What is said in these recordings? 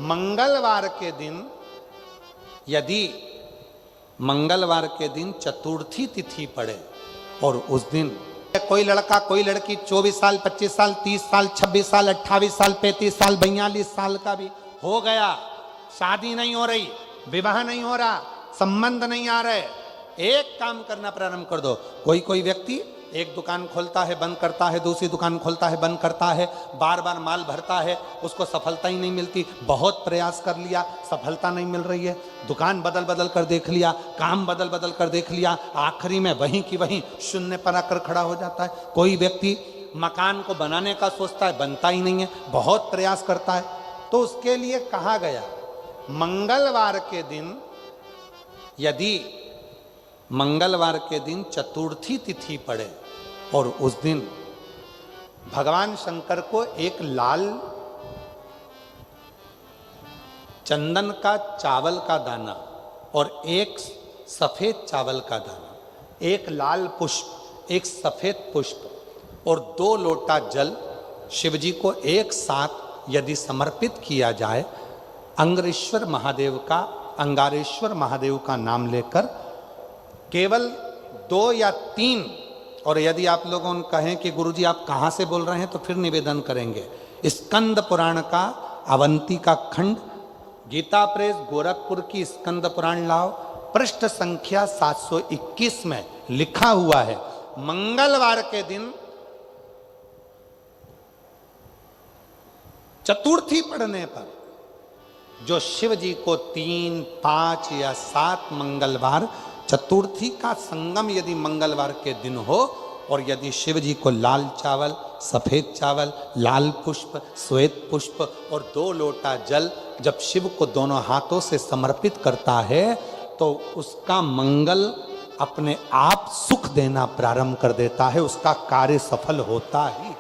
मंगलवार के दिन, यदि मंगलवार के दिन चतुर्थी तिथि पड़े और उस दिन कोई लड़का कोई लड़की 24 साल 25 साल 30 साल 26 साल 28 साल 35 साल 42 साल का भी हो गया, शादी नहीं हो रही, विवाह नहीं हो रहा, संबंध नहीं आ रहे, एक काम करना प्रारंभ कर दो। कोई व्यक्ति एक दुकान खोलता है बंद करता है, दूसरी दुकान खोलता है बंद करता है, बार बार माल भरता है, उसको सफलता ही नहीं मिलती, बहुत प्रयास कर लिया सफलता नहीं मिल रही है, दुकान बदल बदल कर देख लिया, काम बदल बदल कर देख लिया, आखिरी में वहीं की वहीं शून्य पर आकर खड़ा हो जाता है। कोई व्यक्ति मकान को बनाने का सोचता है, बनता ही नहीं है, बहुत प्रयास करता है। तो उसके लिए कहा गया मंगलवार के दिन, यदि मंगलवार के दिन चतुर्थी तिथि पड़े और उस दिन भगवान शंकर को एक लाल चंदन का चावल का दाना और एक सफेद चावल का दाना, एक लाल पुष्प, एक सफेद पुष्प और 2 लोटा जल शिवजी को एक साथ यदि समर्पित किया जाए, अंगारेश्वर महादेव का नाम लेकर केवल 2 या 3, और यदि आप लोगों कहें कि गुरुजी आप कहाँ से बोल रहे हैं तो फिर निवेदन करेंगे, स्कंद पुराण का अवंती का खंड, गीता प्रेस गोरखपुर की स्कंद पुराण लाओ, पृष्ठ संख्या 721 में लिखा हुआ है मंगलवार के दिन चतुर्थी पढ़ने पर जो शिव जी को 3, 5 या 7 मंगलवार चतुर्थी का संगम यदि मंगलवार के दिन हो और यदि शिव जी को लाल चावल, सफेद चावल, लाल पुष्प, श्वेत पुष्प और 2 लोटा जल जब शिव को दोनों हाथों से समर्पित करता है तो उसका मंगल अपने आप सुख देना प्रारंभ कर देता है, उसका कार्य सफल होता ही,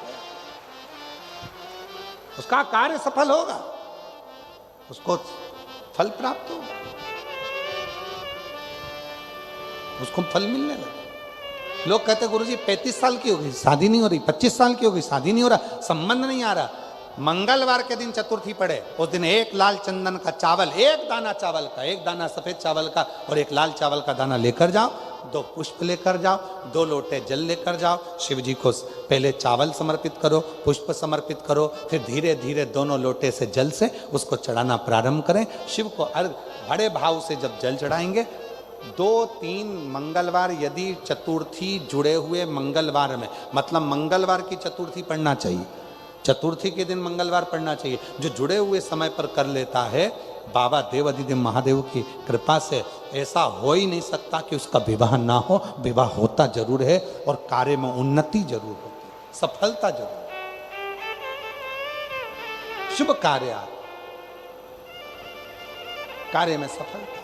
उसका कार्य सफल होगा, उसको फल प्राप्त होगा, उसको फल मिलने लगे। लोग कहते गुरुजी 35 साल की हो गई शादी नहीं हो रही, 25 साल की हो गई शादी नहीं हो रहा, संबंध नहीं आ रहा। मंगलवार के दिन चतुर्थी पड़े उस दिन एक लाल चंदन का चावल, एक दाना चावल का, एक दाना सफेद चावल का और एक लाल चावल का दाना लेकर जाओ, 2 पुष्प लेकर जाओ, 2 लोटे जल लेकर जाओ, शिव जी को पहले चावल समर्पित करो, पुष्प समर्पित करो, फिर धीरे धीरे दोनों लोटे से जल से उसको चढ़ाना प्रारंभ करें। शिव को बड़े भाव से जब जल चढ़ाएंगे 2-3 मंगलवार यदि चतुर्थी जुड़े हुए मंगलवार में, मतलब मंगलवार की चतुर्थी पढ़ना चाहिए, चतुर्थी के दिन मंगलवार पढ़ना चाहिए, जो जुड़े हुए समय पर कर लेता है, बाबा देवाधिदेव महादेव की कृपा से ऐसा हो ही नहीं सकता कि उसका विवाह ना हो, विवाह होता जरूर है और कार्य में उन्नति जरूर होती, सफलता जरूर, शुभ कार्य में सफलता।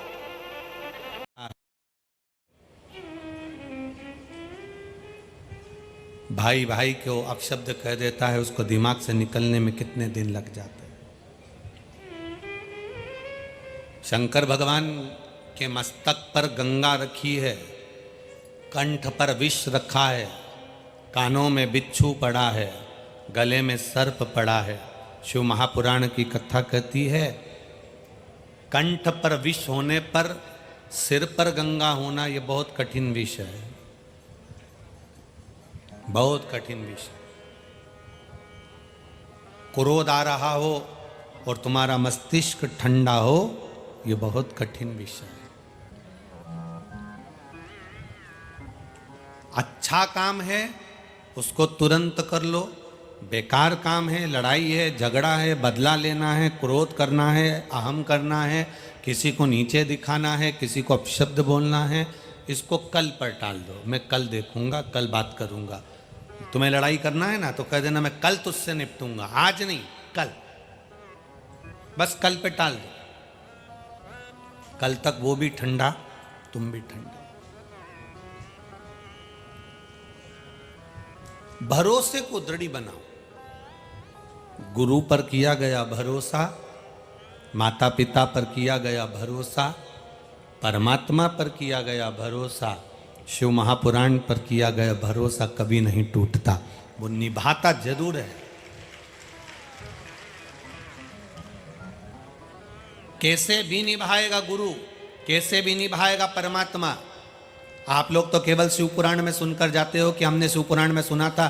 भाई भाई को अपशब्द कह देता है, उसको दिमाग से निकलने में कितने दिन लग जाते हैं। शंकर भगवान के मस्तक पर गंगा रखी है, कंठ पर विष रखा है, कानों में बिच्छू पड़ा है, गले में सर्प पड़ा है। शिव महापुराण की कथा कहती है कंठ पर विष होने पर सिर पर गंगा होना यह बहुत कठिन विषय है, बहुत कठिन विषय। क्रोध आ रहा हो और तुम्हारा मस्तिष्क ठंडा हो, यह बहुत कठिन विषय है। अच्छा काम है उसको तुरंत कर लो, बेकार काम है, लड़ाई है, झगड़ा है, बदला लेना है, क्रोध करना है, अहम करना है, किसी को नीचे दिखाना है, किसी को अपशब्द बोलना है, इसको कल पर टाल दो। मैं कल देखूंगा, कल बात करूंगा। तुम्हें लड़ाई करना है ना तो कह देना मैं कल तुझसे निपटूंगा, आज नहीं कल, बस कल पे टाल दो। कल तक वो भी ठंडा, तुम भी ठंडे। भरोसे को दृढ़ बनाओ। गुरु पर किया गया भरोसा, माता पिता पर किया गया भरोसा, परमात्मा पर किया गया भरोसा, शिव महापुराण पर किया गया भरोसा कभी नहीं टूटता, वो निभाता जरूर है। कैसे भी निभाएगा गुरु, कैसे भी निभाएगा परमात्मा। आप लोग तो केवल शिव पुराण में सुनकर जाते हो कि हमने शिव पुराण में सुना था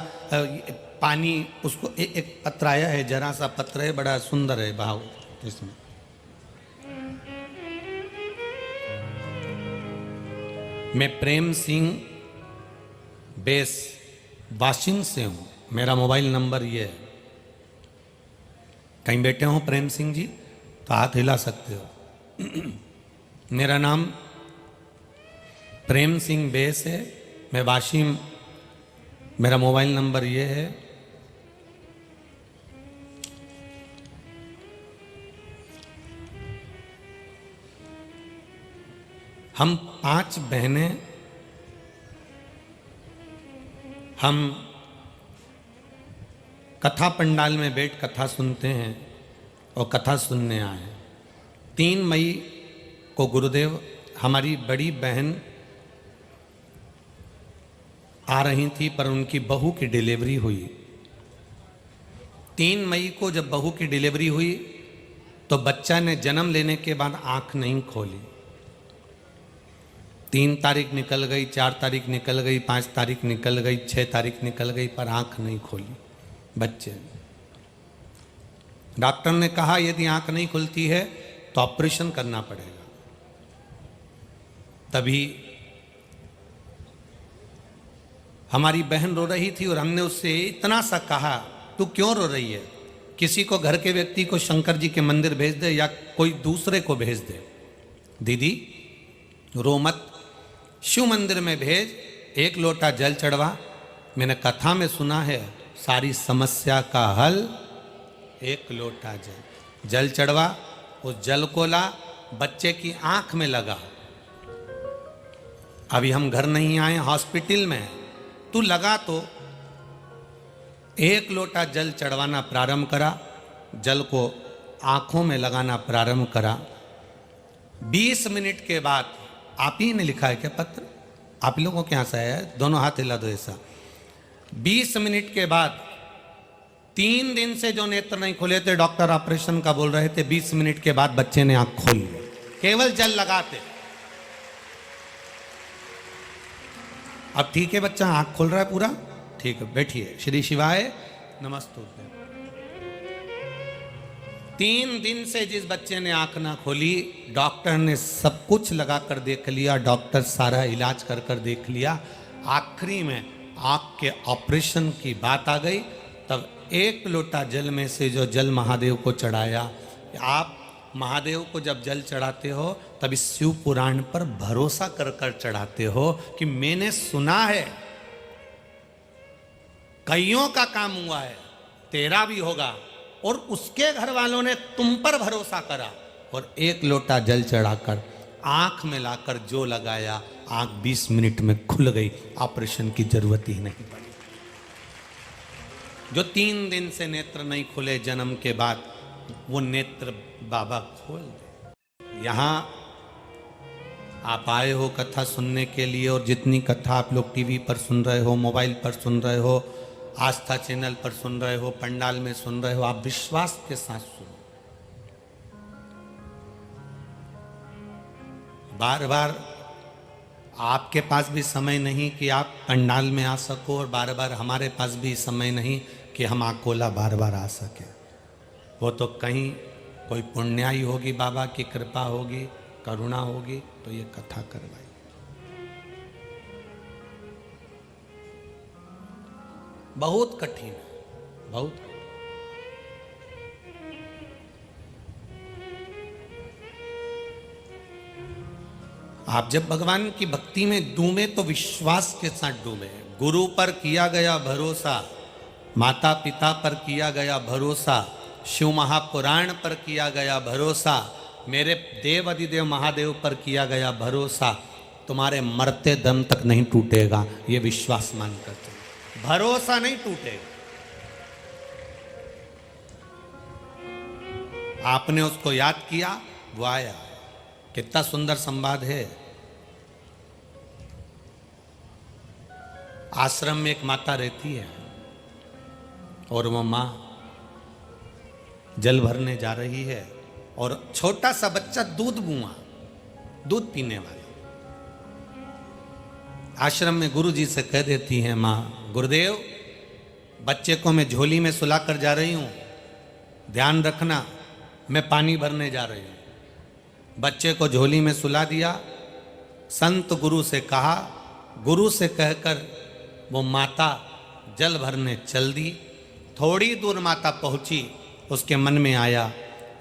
पानी उसको एक पत्र आया है, जरा सा पत्र है, बड़ा सुंदर है भाव इसमें। मैं प्रेम सिंह बेस वाशिंग से हूं, मेरा मोबाइल नंबर ये है। कहीं बैठे हो प्रेम सिंह जी तो हाथ हिला सकते हो। मेरा नाम प्रेम सिंह बेस है, मैं वाशिम, मेरा मोबाइल नंबर ये है। हम 5 बहनें, हम कथा पंडाल में बैठ कथा सुनते हैं और कथा सुनने आए हैं। 3 मई को गुरुदेव, हमारी बड़ी बहन आ रही थी पर उनकी बहू की डिलीवरी हुई। 3 मई को जब बहू की डिलीवरी हुई तो बच्चा ने जन्म लेने के बाद आंख नहीं खोली। 3 तारीख निकल गई, 4 तारीख निकल गई, 5 तारीख निकल गई, 6 तारीख निकल गई, पर आंख नहीं खोली बच्चे। डॉक्टर ने कहा यदि आंख नहीं खुलती है तो ऑपरेशन करना पड़ेगा। तभी हमारी बहन रो रही थी और हमने उससे इतना सा कहा, तू क्यों रो रही है? किसी को, घर के व्यक्ति को शंकर जी के मंदिर भेज दे या कोई दूसरे को भेज दे। दीदी रो मत, शिव मंदिर में भेज, 1 लोटा जल चढ़वा। मैंने कथा में सुना है सारी समस्या का हल 1 लोटा जल चढ़वा। उस जल को ला, बच्चे की आंख में लगा। अभी हम घर नहीं आए, हॉस्पिटल में हैं। तू लगा तो 1 लोटा जल चढ़वाना प्रारंभ करा, जल को आंखों में लगाना प्रारंभ करा। 20 मिनट के बाद, आप ही ने लिखा है क्या पत्र? आप लोगों के यहाँ से आया है? दोनों हाथ हिला दो ऐसा। 20 मिनट के बाद, 3 दिन से जो नेत्र नहीं खुले थे, डॉक्टर ऑपरेशन का बोल रहे थे, 20 मिनट के बाद बच्चे ने आंख खोल ली, केवल जल लगाते। अब ठीक है, बच्चा आंख खोल रहा है पूरा, ठीक है, बैठिए। श्री शिवाय नमस्तुते। 3 दिन से जिस बच्चे ने आंख ना खोली, डॉक्टर ने सब कुछ लगा कर देख लिया, डॉक्टर सारा इलाज कर कर देख लिया। आखिरी में आंख के ऑपरेशन की बात आ गई। तब 1 लोटा जल में से जो जल महादेव को चढ़ाया, आप महादेव को जब जल चढ़ाते हो तब इस शिव पुराण पर भरोसा कर कर चढ़ाते हो कि मैंने सुना है कईयों का काम हुआ है, तेरा भी होगा। और उसके घर वालों ने तुम पर भरोसा करा और 1 लोटा जल चढ़ाकर आंख में लाकर जो लगाया, आंख 20 मिनट में खुल गई, ऑपरेशन की जरूरत ही नहीं पड़ी। जो 3 दिन से नेत्र नहीं खुले जन्म के बाद, वो नेत्र बाबा खोल दे। यहाँ आप आए हो कथा सुनने के लिए, और जितनी कथा आप लोग टीवी पर सुन रहे हो, मोबाइल पर सुन रहे हो, आस्था चैनल पर सुन रहे हो, पंडाल में सुन रहे हो, आप विश्वास के साथ सुनो। बार बार आपके पास भी समय नहीं कि आप पंडाल में आ सको, और बार बार हमारे पास भी समय नहीं कि हम आकोला बार बार आ सके। वो तो कहीं कोई पुण्याई होगी, बाबा की कृपा होगी, करुणा होगी, तो ये कथा करवाई। बहुत कठिन है, बहुत। आप जब भगवान की भक्ति में डूबे तो विश्वास के साथ डूबे। गुरु पर किया गया भरोसा, माता पिता पर किया गया भरोसा, शिव महापुराण पर किया गया भरोसा, मेरे देव अधिदेव महादेव पर किया गया भरोसा, तुम्हारे मरते दम तक नहीं टूटेगा। ये विश्वास मान कर चलो, भरोसा नहीं टूटेगा। आपने उसको याद किया, वो आया। कितना सुंदर संवाद है। आश्रम में एक माता रहती है और वो माँ जल भरने जा रही है और छोटा सा बच्चा दूध बुआ, दूध पीने वाला, आश्रम में गुरु जी से कह देती है माँ, गुरुदेव बच्चे को मैं झोली में सुला कर जा रही हूँ, ध्यान रखना मैं पानी भरने जा रही हूँ। बच्चे को झोली में सुला दिया। संत गुरु से कहा, गुरु से कहकर वो माता जल भरने चल दी। थोड़ी दूर माता पहुंची, उसके मन में आया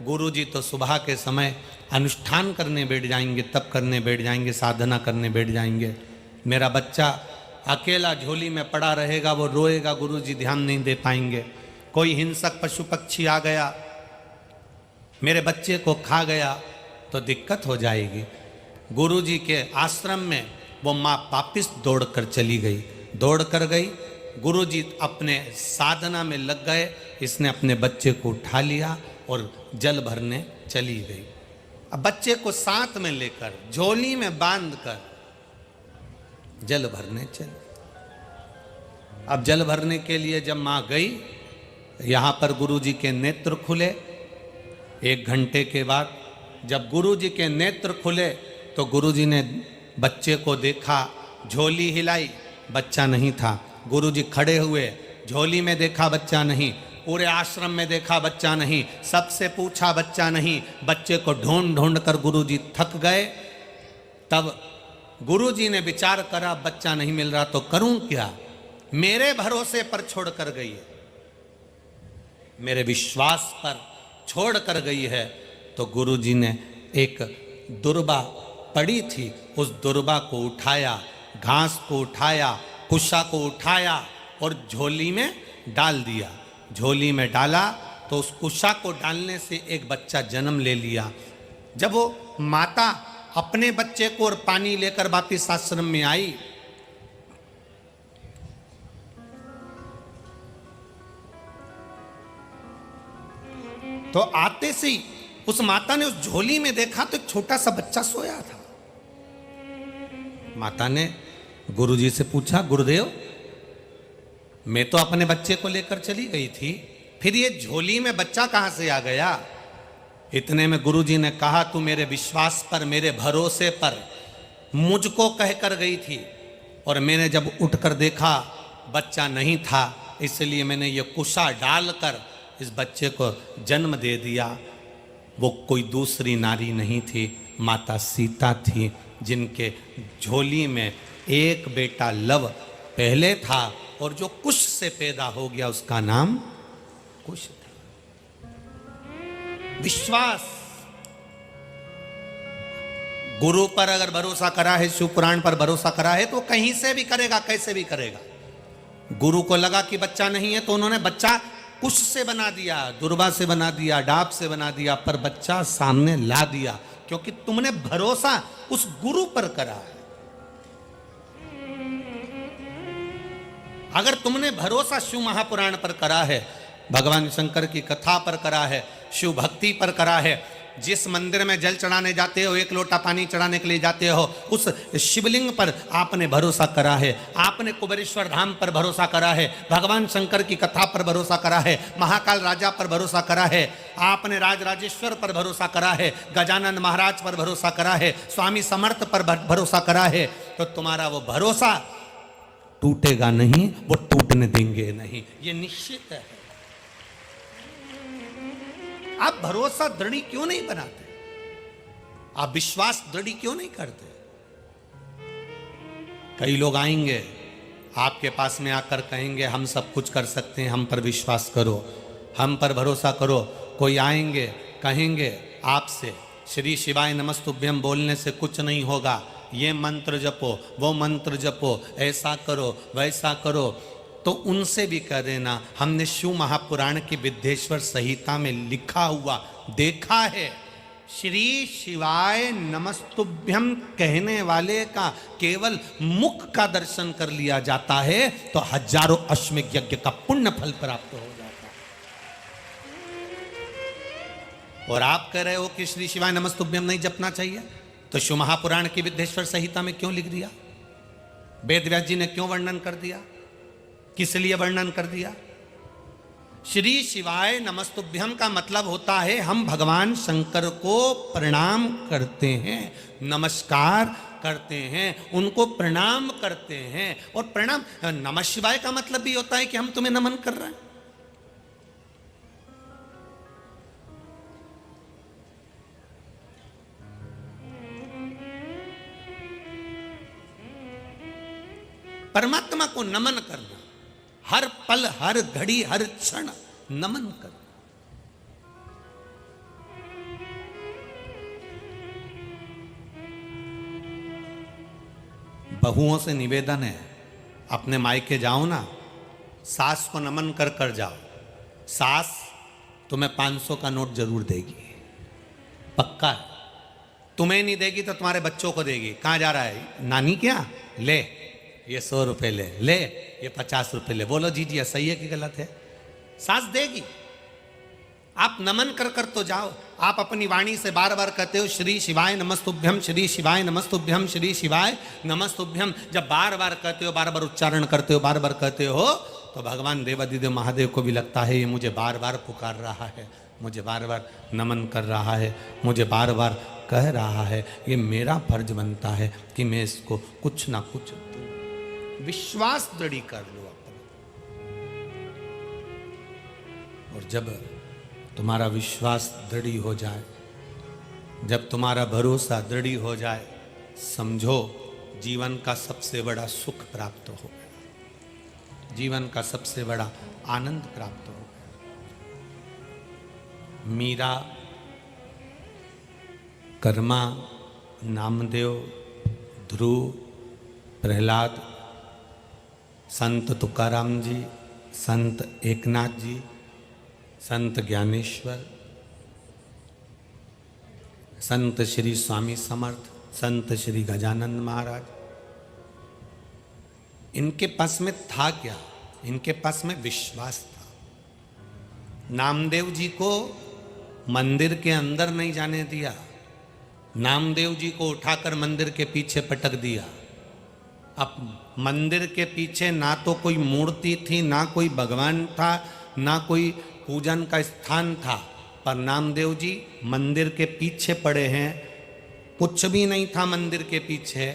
गुरु जी तो सुबह के समय अनुष्ठान करने बैठ जाएंगे, तप करने बैठ जाएंगे, साधना करने बैठ जाएंगे, मेरा बच्चा अकेला झोली में पड़ा रहेगा, वो रोएगा, गुरु जी ध्यान नहीं दे पाएंगे। कोई हिंसक पशु पक्षी आ गया, मेरे बच्चे को खा गया तो दिक्कत हो जाएगी। गुरु जी के आश्रम में वो माँ वापिस दौड़ कर चली गई, दौड़ कर गई। गुरु जी अपने साधना में लग गए, इसने अपने बच्चे को उठा लिया और जल भरने चली गई। अब बच्चे को साथ में लेकर झोली में बांधकर जल भरने चली। अब जल भरने के लिए जब माँ गई, यहाँ पर गुरु जी के नेत्र खुले। 1 घंटे के बाद जब गुरु जी के नेत्र खुले तो गुरु जी ने बच्चे को देखा, झोली हिलाई, बच्चा नहीं था। गुरु जी खड़े हुए, झोली में देखा बच्चा नहीं, पूरे आश्रम में देखा बच्चा नहीं, सबसे पूछा बच्चा नहीं। बच्चे को ढूंढ ढूंढ कर गुरु जी थक गए। तब गुरु जी ने विचार करा, बच्चा नहीं मिल रहा तो करूं क्या, मेरे भरोसे पर छोड़ कर गई है, मेरे विश्वास पर छोड़ कर गई है। तो गुरु जी ने एक दुर्बा पड़ी थी, उस दुर्बा को उठाया, घास को उठाया, कुशा को उठाया और झोली में डाल दिया। झोली में डाला तो उस कुशा को डालने से एक बच्चा जन्म ले लिया। जब वो माता अपने बच्चे को और पानी लेकर वापिस आश्रम में आई, तो आते से ही उस माता ने उस झोली में देखा तो एक छोटा सा बच्चा सोया था। माता ने गुरुजी से पूछा, गुरुदेव मैं तो अपने बच्चे को लेकर चली गई थी, फिर ये झोली में बच्चा कहां से आ गया? इतने में गुरुजी ने कहा, तू मेरे विश्वास पर, मेरे भरोसे पर मुझको कहकर गई थी और मैंने जब उठकर देखा बच्चा नहीं था, इसलिए मैंने ये कुशा डालकर इस बच्चे को जन्म दे दिया। वो कोई दूसरी नारी नहीं थी, माता सीता थी, जिनके झोली में एक बेटा लव पहले था और जो कुश से पैदा हो गया उसका नाम कुश था। विश्वास, गुरु पर अगर भरोसा करा है, शिव पुराण पर भरोसा करा है तो कहीं से भी करेगा, कैसे भी करेगा। गुरु को लगा कि बच्चा नहीं है तो उन्होंने बच्चा कुश से बना दिया, दुर्बा से बना दिया, डाब से बना दिया, पर बच्चा सामने ला दिया, क्योंकि तुमने भरोसा उस गुरु पर करा है। अगर तुमने भरोसा शिव महापुराण पर करा है, भगवान शंकर की कथा पर करा है, शिव भक्ति पर करा है, जिस मंदिर में जल चढ़ाने जाते हो, 1 लोटा पानी चढ़ाने के लिए जाते हो, उस शिवलिंग पर आपने भरोसा करा है, आपने कुबेरेश्वर धाम पर भरोसा करा है, भगवान शंकर की कथा पर भरोसा करा है, महाकाल राजा पर भरोसा करा है, आपने राजराजेश्वर पर भरोसा करा है, गजानन महाराज पर भरोसा करा है, स्वामी समर्थ पर भरोसा करा है, तो तुम्हारा वो भरोसा टूटेगा नहीं, वो टूटने देंगे नहीं, ये निश्चित है। आप भरोसा दृढ़ क्यों नहीं बनाते? आप विश्वास दृढ़ क्यों नहीं करते? कई लोग आएंगे आपके पास में आकर कहेंगे हम सब कुछ कर सकते हैं, हम पर विश्वास करो, हम पर भरोसा करो। कोई आएंगे कहेंगे आपसे श्री शिवाय नमस्तुभ्यम बोलने से कुछ नहीं होगा, ये मंत्र जपो, वो मंत्र जपो, ऐसा करो, वैसा करो। तो उनसे भी कह देना, हमने शिव महापुराण की विद्येश्वर संहिता में लिखा हुआ देखा है, श्री शिवाय नमस्तुभ्यम कहने वाले का केवल मुख का दर्शन कर लिया जाता है तो हजारों अश्वमेध यज्ञ का पुण्य फल प्राप्त हो जाता है। और आप कह रहे हो कि श्री शिवाय नमस्तुभ्यम नहीं जपना चाहिए, तो शिव महापुराण की विद्येश्वर संहिता में क्यों लिख दिया? वेद व्यास जी ने क्यों वर्णन कर दिया? किस लिए वर्णन कर दिया? श्री शिवाय नमस्तुभ्यम का मतलब होता है हम भगवान शंकर को प्रणाम करते हैं, नमस्कार करते हैं, उनको प्रणाम करते हैं। और प्रणाम, नमः शिवाय का मतलब भी होता है कि हम तुम्हें नमन कर रहे हैं। परमात्मा को नमन करना, हर पल हर घड़ी हर क्षण नमन करना। बहुओं से निवेदन है, अपने मायके जाओ ना, सास को नमन कर कर जाओ, सास तुम्हें 500 का नोट जरूर देगी, पक्का है। तुम्हें नहीं देगी तो तुम्हारे बच्चों को देगी। कहाँ जा रहा है नानी, क्या ले ये 100 रुपए ले, ले ये 50 रुपए ले। बोलो जी जी सही है कि गलत है? सास देगी। आप नमन कर कर तो जाओ। आप अपनी वाणी से बार बार कहते हो श्री शिवाय नमस्तुभ्यम, श्री शिवाय नमस्तुभ्यम, श्री शिवाय नमस्तुभ्यम। जब बार बार कहते हो, बार बार उच्चारण करते हो, बार बार कहते हो, तो भगवान देवादिदेव महादेव को भी लगता है ये मुझे बार बार पुकार रहा है, मुझे बार बार नमन कर रहा है, मुझे बार बार कह रहा है। ये मेरा फर्ज बनता है कि मैं इसको कुछ ना कुछ विश्वास दृढ़ कर लो अपना। और जब तुम्हारा विश्वास दृढ़ हो जाए, जब तुम्हारा भरोसा दृढ़ हो जाए, समझो जीवन का सबसे बड़ा सुख प्राप्त हो गया, जीवन का सबसे बड़ा आनंद प्राप्त हो गया। मीरा, कर्मा, नामदेव, ध्रुव, प्रहलाद, संत तुकाराम जी, संत एकनाथ जी, संत ज्ञानेश्वर, संत श्री स्वामी समर्थ, संत श्री गजानंद महाराज, इनके पास में था क्या? इनके पास में विश्वास था। नामदेव जी को मंदिर के अंदर नहीं जाने दिया, नामदेव जी को उठाकर मंदिर के पीछे पटक दिया। अब मंदिर के पीछे ना तो कोई मूर्ति थी, ना कोई भगवान था, ना कोई पूजन का स्थान था, पर नामदेव जी मंदिर के पीछे पड़े हैं। कुछ भी नहीं था मंदिर के पीछे,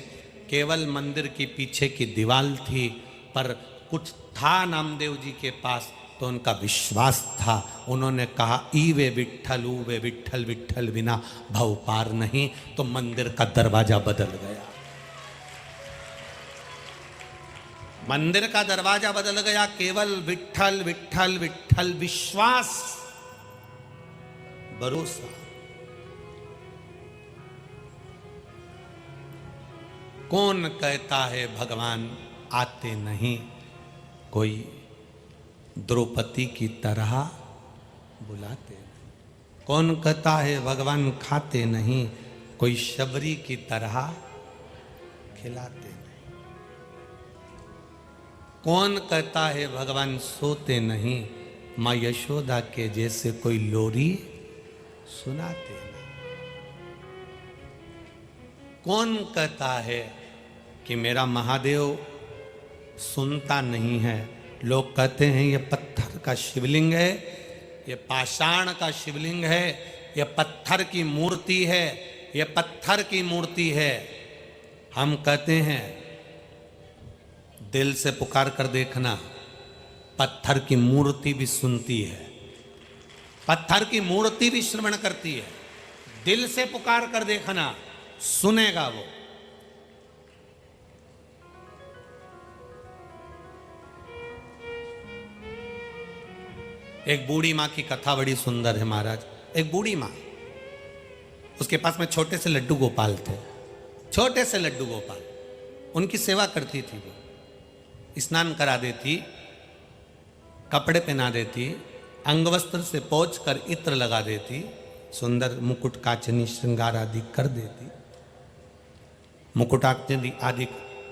केवल मंदिर के पीछे की दीवार थी, पर कुछ था नामदेव जी के पास, तो उनका विश्वास था। उन्होंने कहा ई वे विठ्ठल, ऊ वे विठ्ठल, विठ्ठल बिना भव पार नहीं। तो मंदिर का दरवाजा बदल गया, मंदिर का दरवाजा बदल गया। केवल विठ्ठल विठ्ठल विठ्ठल, विश्वास, भरोसा। कौन कहता है भगवान आते नहीं? कोई द्रौपदी की तरह बुलाते नहीं। कौन कहता है भगवान खाते नहीं? कोई शबरी की तरह खिलाते नहीं। कौन कहता है भगवान सोते नहीं? माँ यशोदा के जैसे कोई लोरी सुनाते नहीं। कौन कहता है कि मेरा महादेव सुनता नहीं है? लोग कहते हैं ये पत्थर का शिवलिंग है, ये पाषाण का शिवलिंग है, ये पत्थर की मूर्ति है, ये पत्थर की मूर्ति है। हम कहते हैं दिल से पुकार कर देखना, पत्थर की मूर्ति भी सुनती है, पत्थर की मूर्ति भी श्रवण करती है। दिल से पुकार कर देखना, सुनेगा वो। एक बूढ़ी माँ की कथा बड़ी सुंदर है महाराज। एक बूढ़ी माँ, उसके पास में छोटे से लड्डू गोपाल थे, छोटे से लड्डू गोपाल। उनकी सेवा करती थी, वो स्नान करा देती, कपड़े पहना देती, अंगवस्त्र से पोंछ कर इत्र लगा देती, सुंदर मुकुट कांचनी श्रृंगार आदि कर देती, मुकुट आदि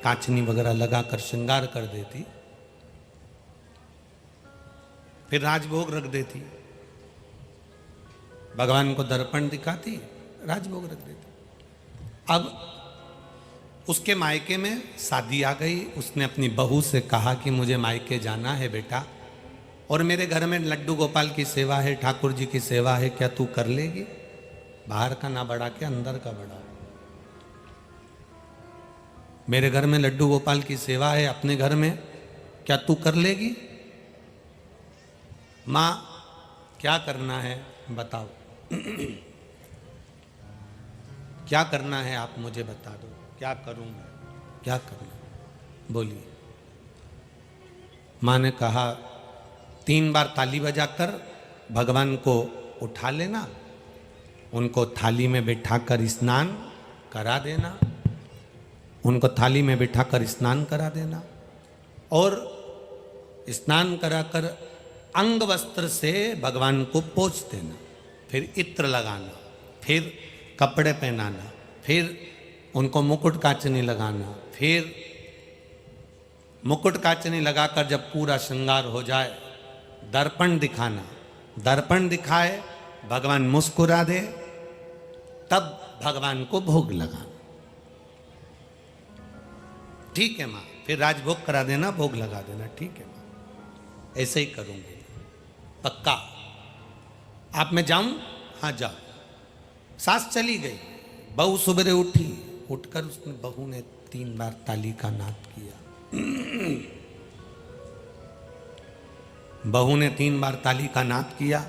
कांचनी वगैरह लगाकर श्रृंगार कर देती, फिर राजभोग रख देती, भगवान को दर्पण दिखाती, राजभोग रख देती। अब उसके मायके में शादी आ गई। उसने अपनी बहू से कहा कि मुझे मायके जाना है बेटा, और मेरे घर में लड्डू गोपाल की सेवा है, ठाकुर जी की सेवा है, क्या तू कर लेगी? बाहर का ना बढ़ा के अंदर का बढ़ा। मेरे घर में लड्डू गोपाल की सेवा है, अपने घर में, क्या तू कर लेगी? माँ क्या करना है बताओ। क्या करना है आप मुझे बता दो, क्या करूं मैं, क्या करना, बोलिए। माँ ने कहा 3 बार ताली बजाकर भगवान को उठा लेना, उनको थाली में बिठाकर स्नान करा देना, उनको थाली में बिठाकर स्नान करा देना, और स्नान कराकर अंग वस्त्र से भगवान को पोंछ देना, फिर इत्र लगाना, फिर कपड़े पहनाना, फिर उनको मुकुट कांचनी लगाना, फिर मुकुट कांचनी लगाकर जब पूरा श्रृंगार हो जाए दर्पण दिखाना, दर्पण दिखाए भगवान मुस्कुरा दे, तब भगवान को भोग लगाना। ठीक है माँ, फिर राजभोग करा देना, भोग लगा देना, ठीक है माँ, ऐसे ही करूंगी पक्का। आप मैं जाऊं? हाँ जाओ। सास चली गई, बहू सुबह उठी, उठकर उसने बहू ने 3 बार ताली का नाद किया। बहू ने 3 बार ताली का नाद किया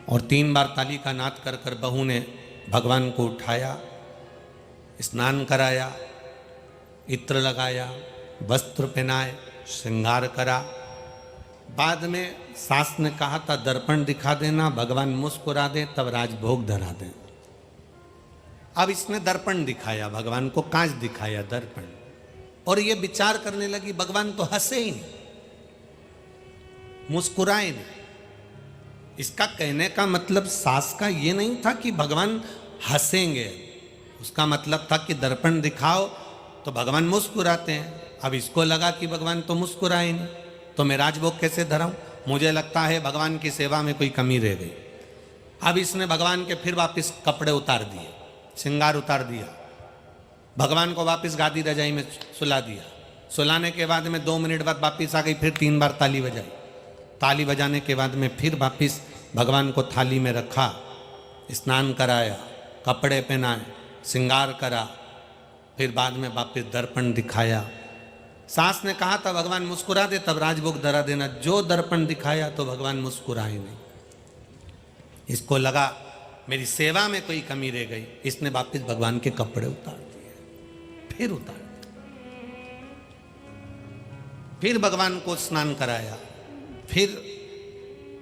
और 3 बार ताली का नाद कर कर बहू ने भगवान को उठाया, स्नान कराया, इत्र लगाया, वस्त्र पहनाए, श्रृंगार करा। बाद में सास ने कहा था दर्पण दिखा देना, भगवान मुस्कुरा दे तब राजभोग धरा दे। अब इसने दर्पण दिखाया, भगवान को कांच दिखाया, दर्पण, और ये विचार करने लगी भगवान तो हंसे ही नहीं, मुस्कुराए नहीं। इसका कहने का मतलब सास का ये नहीं था कि भगवान हंसेंगे, उसका मतलब था कि दर्पण दिखाओ तो भगवान मुस्कुराते हैं। अब इसको लगा कि भगवान तो मुस्कुराए नहीं, तो मैं राजभोग कैसे धराऊं? मुझे लगता है भगवान की सेवा में कोई कमी रह गई। अब इसने भगवान के फिर वापस कपड़े उतार दिए, श्रृंगार उतार दिया, भगवान को वापस गादी रजाई में सुला दिया। सुलाने के बाद में 2 मिनट बाद वापस आ गई, फिर 3 बार ताली बजाई। ताली बजाने के बाद में फिर वापस भगवान को थाली में रखा, स्नान कराया, कपड़े पहनाए, श्रृंगार करा, फिर बाद में वापस दर्पण दिखाया। सास ने कहा था भगवान मुस्कुरा दे तब राजभोग धरा देना, जो दर्पण दिखाया तो भगवान मुस्कुराए नहीं। इसको लगा मेरी सेवा में कोई कमी रह गई, इसने वापस भगवान के कपड़े उतार दिए, फिर उतार दिए, फिर भगवान को स्नान कराया, फिर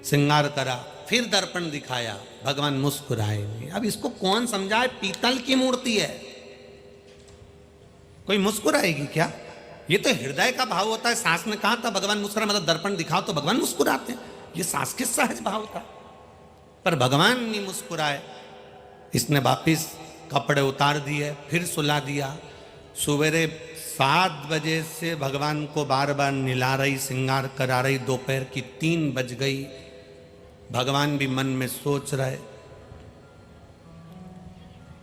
श्रृंगार करा, फिर दर्पण दिखाया, भगवान मुस्कुराए नहीं। अब इसको कौन समझाए? पीतल की मूर्ति है, कोई मुस्कुराएगी क्या? ये तो हृदय का भाव होता है। सास ने कहा था भगवान मुस्कुरा, मतलब दर्पण दिखाओ तो भगवान मुस्कुराते हैं, ये सास के सहज भाव था, पर भगवान नहीं मुस्कुराए। इसने वापिस कपड़े उतार दिए, फिर सुला दिया। सवेरे 7 बजे से भगवान को बार बार निला रही, श्रृंगार करा रही, दोपहर की 3 बज गई। भगवान भी मन में सोच रहे,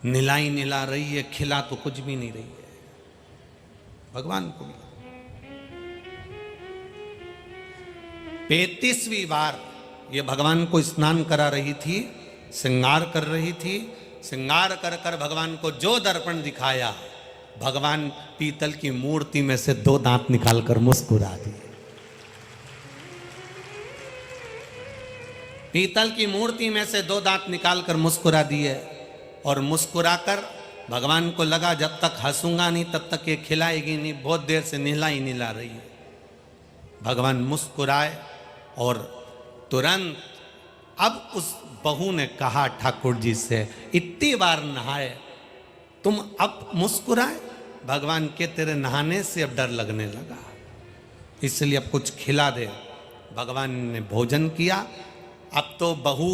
निलाई निला रही है, खिला तो कुछ भी नहीं रही है भगवान को। 35वीं बार ये भगवान को स्नान करा रही थी, श्रृंगार कर रही थी। श्रृंगार कर कर भगवान को जो दर्पण दिखाया, भगवान पीतल की मूर्ति में से 2 दांत निकालकर मुस्कुरा दिए। पीतल की मूर्ति में से 2 दांत निकालकर मुस्कुरा दिए, और मुस्कुराकर भगवान को लगा जब तक हंसूंगा नहीं तब तक ये खिलाएगी नहीं, बहुत देर से निला ही निला रही है। भगवान मुस्कुराए और तुरंत अब उस बहू ने कहा ठाकुर जी से, इतनी बार नहाए तुम अब मुस्कुराए? भगवान के तेरे नहाने से अब डर लगने लगा, इसलिए अब कुछ खिला दे। भगवान ने भोजन किया। अब तो बहू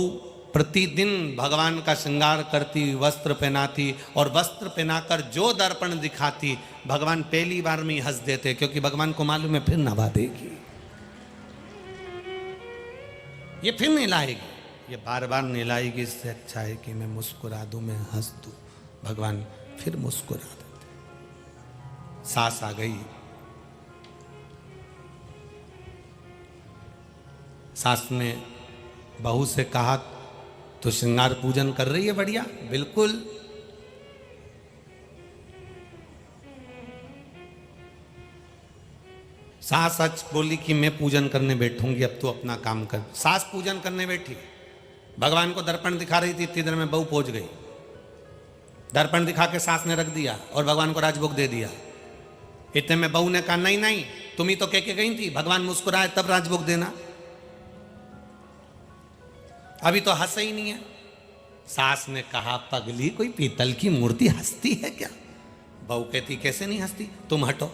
प्रतिदिन भगवान का श्रृंगार करती, वस्त्र पहनाती, और वस्त्र पहनाकर जो दर्पण दिखाती भगवान पहली बार में ही हंस देते, क्योंकि भगवान को मालूम है फिर नवा देगी, ये फिर नहलाएगी, ये बार बार नहलाएगी। इससे अच्छा है कि मैं मुस्कुरा दूं, मैं हंस दूं। भगवान फिर मुस्कुरा देते। सास आ गई, सास ने बहू से कहा तो श्रृंगार पूजन कर रही है बढ़िया, बिल्कुल। सास सच बोली कि मैं पूजन करने बैठूंगी, अब तू अपना काम कर। सास पूजन करने बैठी, भगवान को दर्पण दिखा रही थी, इतनी देर में बहू पहुंच गई। दर्पण दिखा के सास ने रख दिया और भगवान को राजभोग दे दिया। इतने में बहू ने कहा नहीं नहीं, तुम ही तो कह के गई थी भगवान मुस्कुराए तब राजभोग देना, अभी तो हंस ही नहीं है। सास ने कहा पगली कोई पीतल की मूर्ति हंसती है क्या? बहू कहती कैसे नहीं हंसती, तुम हटो।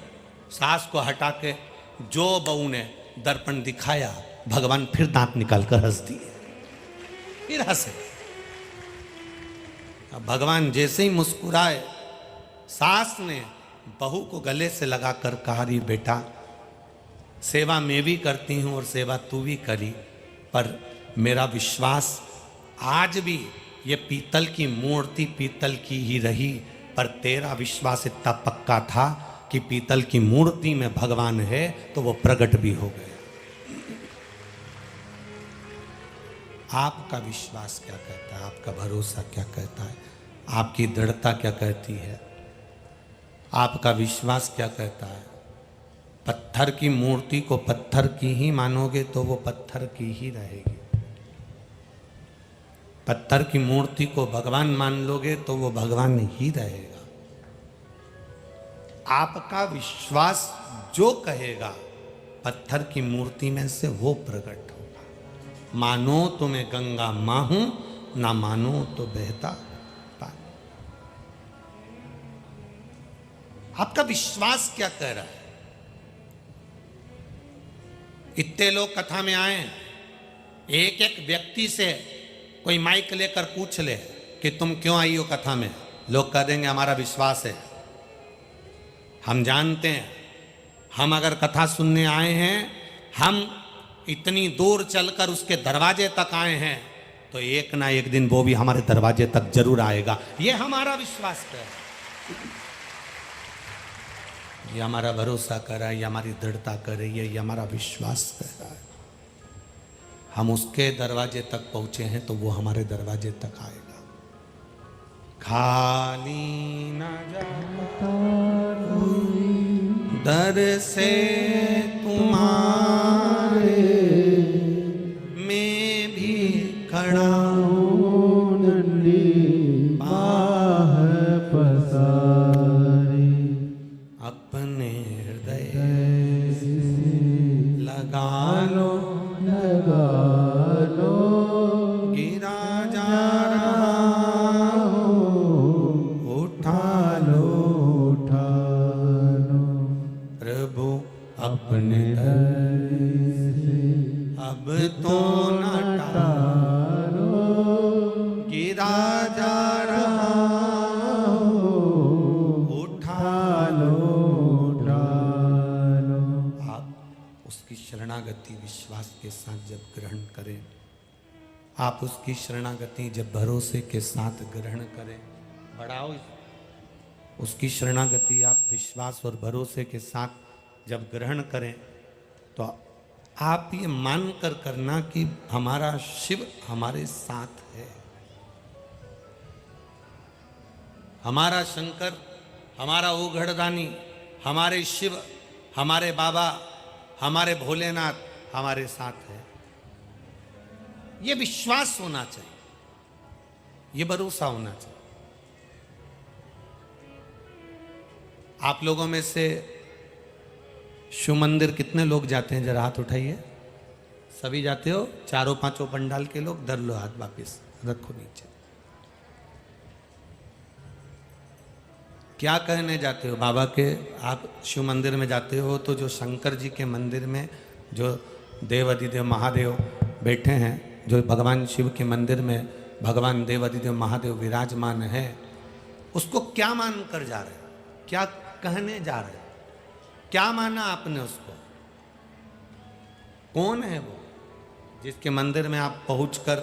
सास को हटा के जो बहू ने दर्पण दिखाया, भगवान फिर दांत निकाल कर हंस दिए, फिर हंसे। अब भगवान जैसे ही मुस्कुराए, सास ने बहू को गले से लगाकर कहा री बेटा, सेवा मैं भी करती हूं और सेवा तू भी करी, पर मेरा विश्वास आज भी ये पीतल की मूर्ति पीतल की ही रही, पर तेरा विश्वास इतना पक्का था कि पीतल की मूर्ति में भगवान है तो वो प्रकट भी हो गए। आपका विश्वास क्या कहता है, आपका भरोसा क्या कहता है, आपकी दृढ़ता क्या कहती है, आपका विश्वास क्या कहता है? पत्थर की मूर्ति को पत्थर की ही मानोगे तो वो पत्थर की ही रहेगी, पत्थर की मूर्ति को भगवान मान लोगे तो वो भगवान ही रहेगा। आपका विश्वास जो कहेगा, पत्थर की मूर्ति में से वो प्रकट होगा। मानो तो मैं गंगा मां हूं, ना मानो तो बहता पानी। आपका विश्वास क्या कह रहा है? इतने लोग कथा में आए, एक एक व्यक्ति से कोई माइक लेकर पूछ ले कि तुम क्यों आई हो कथा में, लोग कह देंगे हमारा विश्वास है। हम जानते हैं, हम अगर कथा सुनने आए हैं, हम इतनी दूर चलकर उसके दरवाजे तक आए हैं, तो एक ना एक दिन वो भी हमारे दरवाजे तक जरूर आएगा। ये हमारा विश्वास है, ये हमारा भरोसा कर रहा है, ये हमारी दृढ़ता कर रही है, ये हमारा विश्वास कर रहा है। हम उसके दरवाजे तक पहुंचे हैं तो वो हमारे दरवाजे तक आएगा। खाली न जाता दर से तुम्हारे, मैं भी खड़ा हूं बाह पसारी, अपने हृदय लगा लो गिरा जा रहा हूं, उठा लो प्रभु अपने दर से, अब तो न टालो, गिरा जा रहा हूं, उठा लो। आप उसकी शरणागति विश्वास के साथ जब ग्रहण करें, आप उसकी शरणागति जब भरोसे के साथ ग्रहण करें, बढ़ाओ उसकी शरणागति आप विश्वास और भरोसे के साथ जब ग्रहण करें, तो आप ये मानकर करना कि हमारा शिव हमारे साथ है, हमारा शंकर, हमारा ओघड़दानी, हमारे शिव, हमारे बाबा, हमारे भोलेनाथ हमारे साथ है। ये विश्वास होना चाहिए, ये भरोसा होना चाहिए। आप लोगों में से शिव मंदिर कितने लोग जाते हैं, जरा हाथ उठाइए। सभी जाते हो? चारों पांचों पंडाल के लोग धर लो हाथ, वापिस रखो नीचे। क्या कहने जाते हो बाबा के? आप शिव मंदिर में जाते हो तो जो शंकर जी के मंदिर में जो देवाधिदेव महादेव बैठे हैं, जो भगवान शिव के मंदिर में भगवान देवाधिदेव महादेव विराजमान है, उसको क्या मान कर जा रहे हो? क्या कहने जा रहे हो? क्या माना आपने उसको? कौन है वो जिसके मंदिर में आप पहुंचकर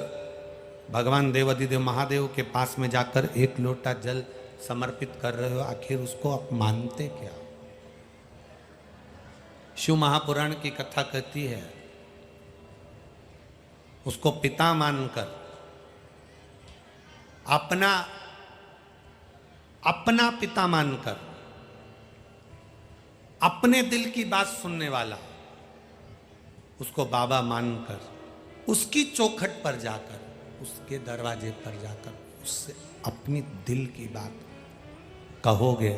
भगवान देवाधिदेव महादेव के पास में जाकर एक लोटा जल समर्पित कर रहे हो? आखिर उसको आप मानते क्या? शिव महापुराण की कथा कहती है उसको पिता मानकर, अपना पिता मानकर, अपने दिल की बात सुनने वाला, उसको बाबा मानकर, उसकी चौखट पर जाकर, उसके दरवाजे पर जाकर उससे अपनी दिल की बात कहोगे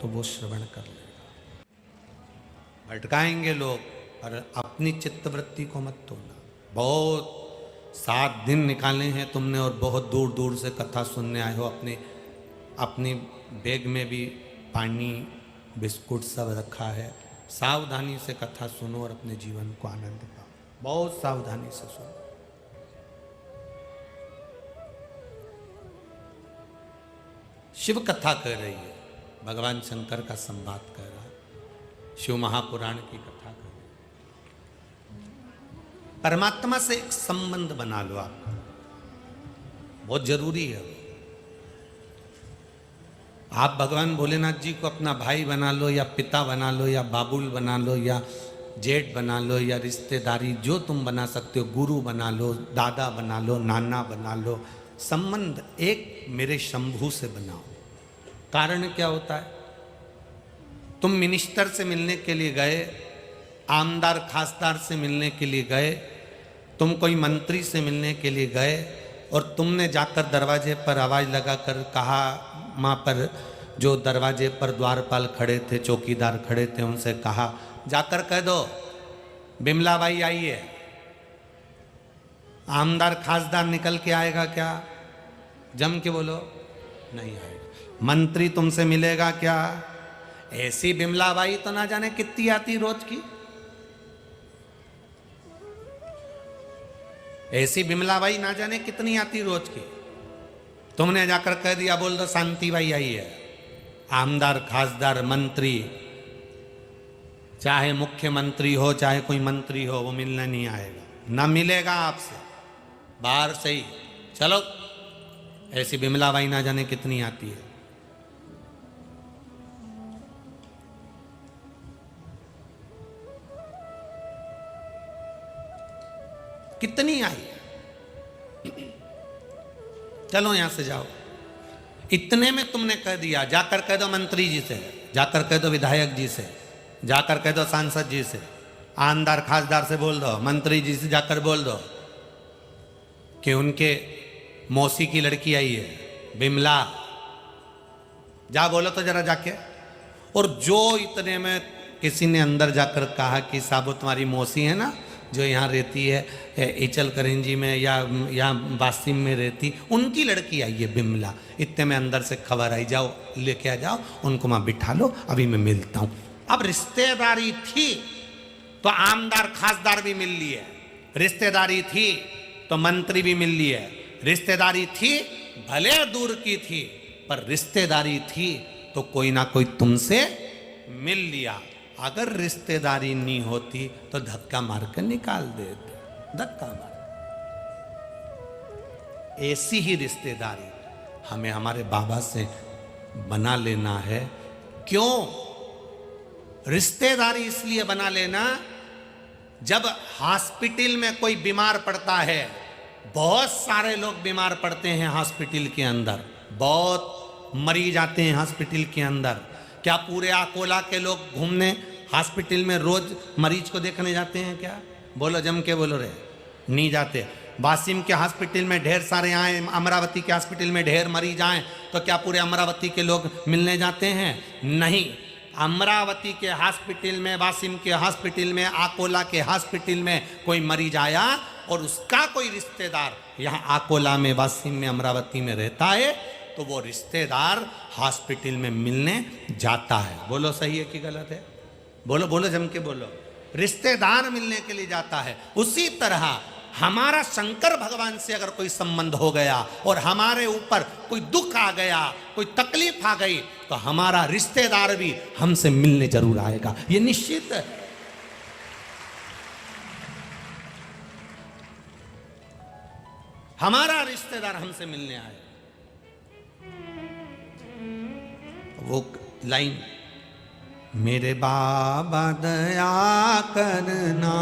तो वो श्रवण कर लेगा। भटकाएंगे लोग, पर अपनी चित्तवृत्ति को मत तोड़ना। बहुत 7 दिन निकाले हैं तुमने और बहुत दूर दूर से कथा सुनने आए हो। अपनी बैग में भी पानी बिस्कुट सब रखा है। सावधानी से कथा सुनो और अपने जीवन को आनंद पाओ। बहुत सावधानी से सुनो। शिव कथा कर रही है, भगवान शंकर का संवाद कर रहा है, शिव महापुराण की कथा कर रही है। परमात्मा से एक संबंध बना लो आपका, बहुत जरूरी है। आप भगवान भोलेनाथ जी को अपना भाई बना लो या पिता बना लो या बाबुल बना लो या जेठ बना लो या रिश्तेदारी जो तुम बना सकते हो, गुरु बना लो, दादा बना लो, नाना बना लो। संबंध एक मेरे शंभू से बनाओ। कारण क्या होता है? तुम मिनिस्टर से मिलने के लिए गए, आमदार खासदार से मिलने के लिए गए, तुम कोई मंत्री से मिलने के लिए गए और तुमने जाकर दरवाजे पर आवाज़ लगाकर कहा, वहाँ पर जो दरवाजे पर द्वारपाल खड़े थे, चौकीदार खड़े थे, उनसे कहा जाकर कह दो बिमला बाई आई है। आमदार खासदार निकल के आएगा क्या? जम के बोलो, नहीं आएगा। मंत्री तुमसे मिलेगा क्या? ऐसी बिमला बाई तो ना जाने कितनी आती रोज की। ऐसी बिमला बाई ना जाने कितनी आती रोज की। तुमने जाकर कह दिया, बोल दो शांति बाई आई है। आमदार खासदार मंत्री, चाहे मुख्यमंत्री हो चाहे कोई मंत्री हो, वो मिलने नहीं आएगा, ना मिलेगा आपसे, बाहर से ही चलो। ऐसी बिमला बाई ना जाने कितनी आती है। कितनी आई? चलो यहां से जाओ। इतने में तुमने कह दिया, जाकर कह दो मंत्री जी से, जाकर कह दो विधायक जी से, जाकर कह दो सांसद जी से, आमदार खासदार से बोल दो, मंत्री जी से जाकर बोल दो कि उनके मौसी की लड़की आई है बिमला। जा बोलो तो जरा जाके। और जो इतने में किसी ने अंदर जाकर कहा कि साहब तुम्हारी मौसी है ना, जो यहाँ रहती है इचल करेंजी में या वासिम में रहती, उनकी लड़की आई है बिमला। इतने में अंदर से खबर आई, जाओ लेके आ जाओ, उनको वहाँ बिठा लो, अभी मैं मिलता हूँ। अब रिश्तेदारी थी तो आमदार खासदार भी मिल लिए, रिश्तेदारी थी तो मंत्री भी मिल लिए, रिश्तेदारी थी भले दूर की थी पर रिश्तेदारी थी तो कोई ना कोई तुमसे मिल लिया। अगर रिश्तेदारी नहीं होती तो धक्का मारकर निकाल देते, धक्का मार। ऐसी ही रिश्तेदारी हमें हमारे बाबा से बना लेना है। क्यों रिश्तेदारी इसलिए बना लेना? जब हॉस्पिटल में कोई बीमार पड़ता है, बहुत सारे लोग बीमार पड़ते हैं हॉस्पिटल के अंदर, बहुत मरीज आते हैं हॉस्पिटल के अंदर। क्या पूरे अकोला के लोग घूमने हॉस्पिटल में रोज मरीज को देखने जाते हैं क्या? बोलो, जम के बोलो रे, नहीं जाते। वासिम के हॉस्पिटल में ढेर सारे आए, अमरावती के हॉस्पिटल में ढेर मरीज आए, तो क्या पूरे अमरावती के लोग मिलने जाते हैं? नहीं। अमरावती के हॉस्पिटल में, वासिम के हॉस्पिटल में, अकोला के हॉस्पिटल में कोई मरीज आया और उसका कोई रिश्तेदार यहाँ अकोला में, वासिम में, अमरावती में रहता है, तो वो रिश्तेदार हॉस्पिटल में मिलने जाता है। बोलो सही है कि गलत है? बोलो बोलो, जम के बोलो। रिश्तेदार मिलने के लिए जाता है। उसी तरह हमारा शंकर भगवान से अगर कोई संबंध हो गया और हमारे ऊपर कोई दुख आ गया, कोई तकलीफ आ गई, तो हमारा रिश्तेदार भी हमसे मिलने जरूर आएगा, ये निश्चित है। हमारा रिश्तेदार हमसे मिलने आए। वो लाइन, मेरे बाबा दया करना,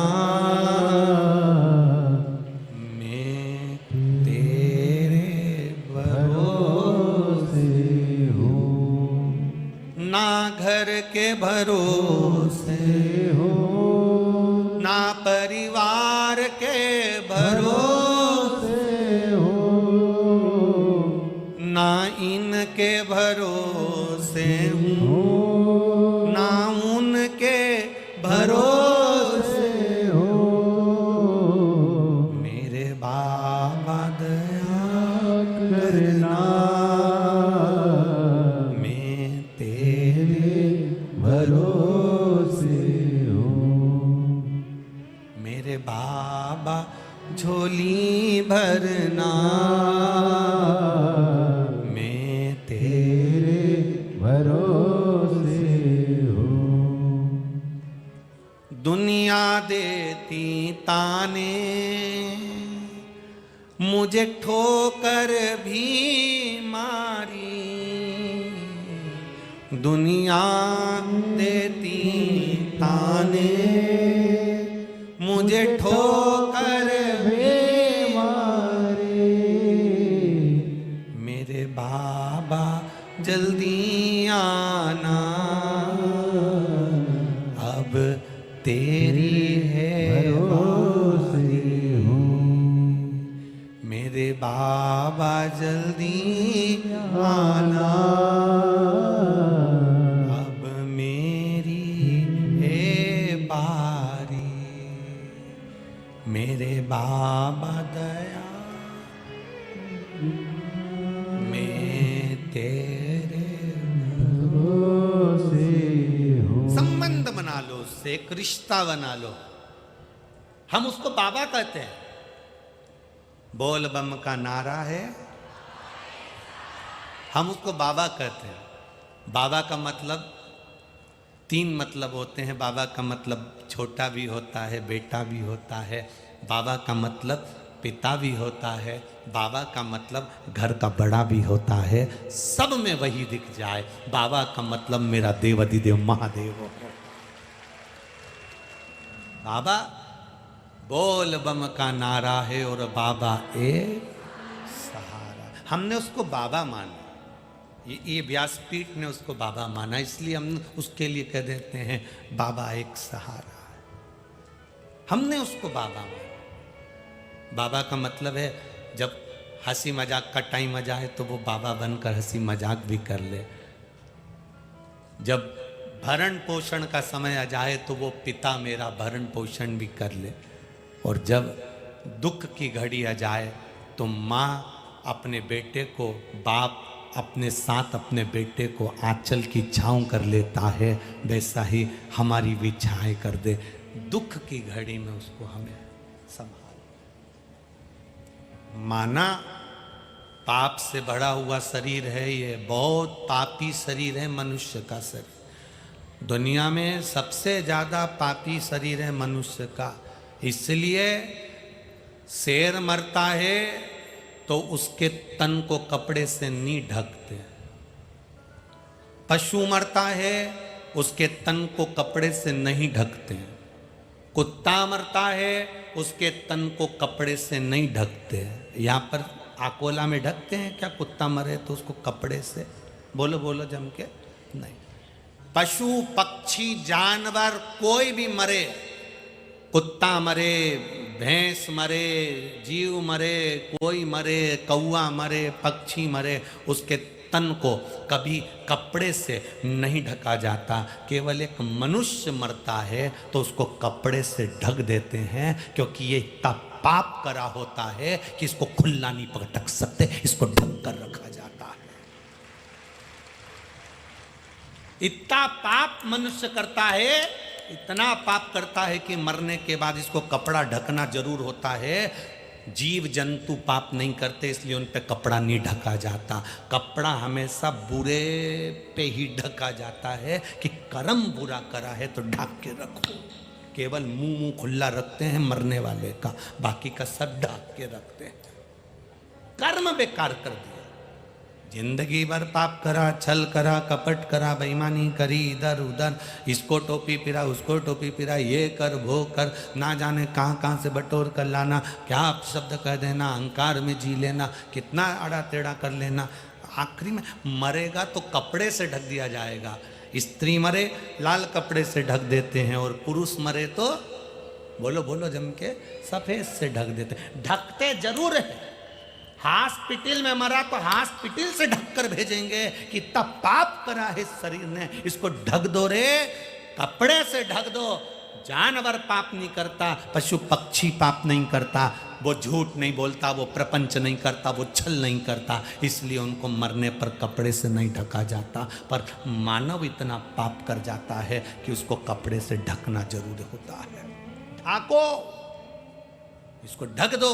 उनके भरोसे हूँ, ना उनके भरोसे हो। मेरे बाबा दया करना, मैं तेरे भरोसे हूँ। मेरे बाबा झोली भरना, मैं तेरे भरोसे हूँ। दुनिया देती ताने, मुझे ठोकर भी मारी। दुनिया देती ताने, मुझे ठोकर भी मारे। मेरे बाबा जल्दी आना, अब तेरी है बारी। मेरे बाबा जल्दी आना, अब मेरी है बारी। मेरे बाबा दया, मैं तेरे भरोसे हूँ। संबंध बना लो उससे, एक रिश्ता बना लो। हम उसको बाबा कहते हैं। बोल बम का नारा है, हम उसको बाबा कहते हैं। बाबा का मतलब 3 मतलब होते हैं। बाबा का मतलब छोटा भी होता है, बेटा भी होता है। बाबा का मतलब पिता भी होता है। बाबा का मतलब घर का बड़ा भी होता है। सब में वही दिख जाए। बाबा का मतलब मेरा देवाधिदेव महादेव हो। बाबा बोल बम का नारा है और बाबा एक सहारा। हमने उसको बाबा माना, ये व्यासपीठ ने उसको बाबा माना, इसलिए हम उसके लिए कह देते हैं बाबा एक सहारा। हमने उसको बाबा माना। बाबा का मतलब है जब हंसी मजाक का टाइम आ जाए तो वो बाबा बनकर हंसी मजाक भी कर ले। जब भरण पोषण का समय आ जाए तो वो पिता मेरा भरण पोषण भी कर ले। और जब दुख की घड़ी आ जाए तो माँ अपने बेटे को, बाप अपने साथ अपने बेटे को आंचल की छाँव कर लेता है, वैसा ही हमारी भी छाएं कर दे। दुख की घड़ी में उसको हमें संभाल। माना पाप से भरा हुआ शरीर है, ये बहुत पापी शरीर है मनुष्य का शरीर। दुनिया में सबसे ज़्यादा पापी शरीर है मनुष्य का। इसलिए शेर मरता है तो उसके तन को कपड़े से नहीं ढकते। पशु मरता है उसके तन को कपड़े से नहीं ढकते। कुत्ता मरता है उसके तन को कपड़े से नहीं ढकते। यहाँ पर आकोला में ढकते हैं क्या? कुत्ता मरे तो उसको कपड़े से, बोलो बोलो जम के, नहीं। पशु पक्षी जानवर कोई भी मरे, कुत्ता मरे, भैंस मरे, जीव मरे, कोई मरे, कौवा मरे, पक्षी मरे, उसके तन को कभी कपड़े से नहीं ढका जाता। केवल एक मनुष्य मरता है तो उसको कपड़े से ढक देते हैं, क्योंकि ये इतना पाप करा होता है कि इसको खुला नहीं पटक सकते, इसको ढक कर रखा जाता है। इतना पाप मनुष्य करता है, इतना पाप करता है कि मरने के बाद इसको कपड़ा ढकना जरूर होता है। जीव जंतु पाप नहीं करते, इसलिए उन पे कपड़ा नहीं ढका जाता। कपड़ा हमेशा बुरे पे ही ढका जाता है कि कर्म बुरा करा है तो ढक के रखो। केवल मुंह खुला रखते हैं मरने वाले का, बाकी का सब ढक के रखते हैं। कर्म बेकार कर दिया। जिंदगी भर पाप करा, छल करा, कपट करा, बेईमानी करी इधर उधर, इसको टोपी पिरा, उसको टोपी पिरा, ये कर वो कर, ना जाने कहाँ कहाँ से बटोर कर लाना, क्या शब्द कह देना, अहंकार में जी लेना, कितना आड़ा टेढ़ा कर लेना। आखिरी में मरेगा तो कपड़े से ढक दिया जाएगा। स्त्री मरे लाल कपड़े से ढक देते हैं, और पुरुष मरे तो बोलो बोलो जम के सफ़ेद से ढक देते। ढकते जरूर है, हॉस्पिटल में मरा तो हॉस्पिटल से ढककर भेजेंगे कि तब पाप करा है शरीर ने, इसको ढक दो रे, कपड़े से ढक दो। जानवर पाप नहीं करता, पशु पक्षी पाप नहीं करता, वो झूठ नहीं बोलता, वो प्रपंच नहीं करता, वो छल नहीं करता, इसलिए उनको मरने पर कपड़े से नहीं ढका जाता। पर मानव इतना पाप कर जाता है कि उसको कपड़े से ढकना जरूर होता है। ढाको, इसको ढक दो।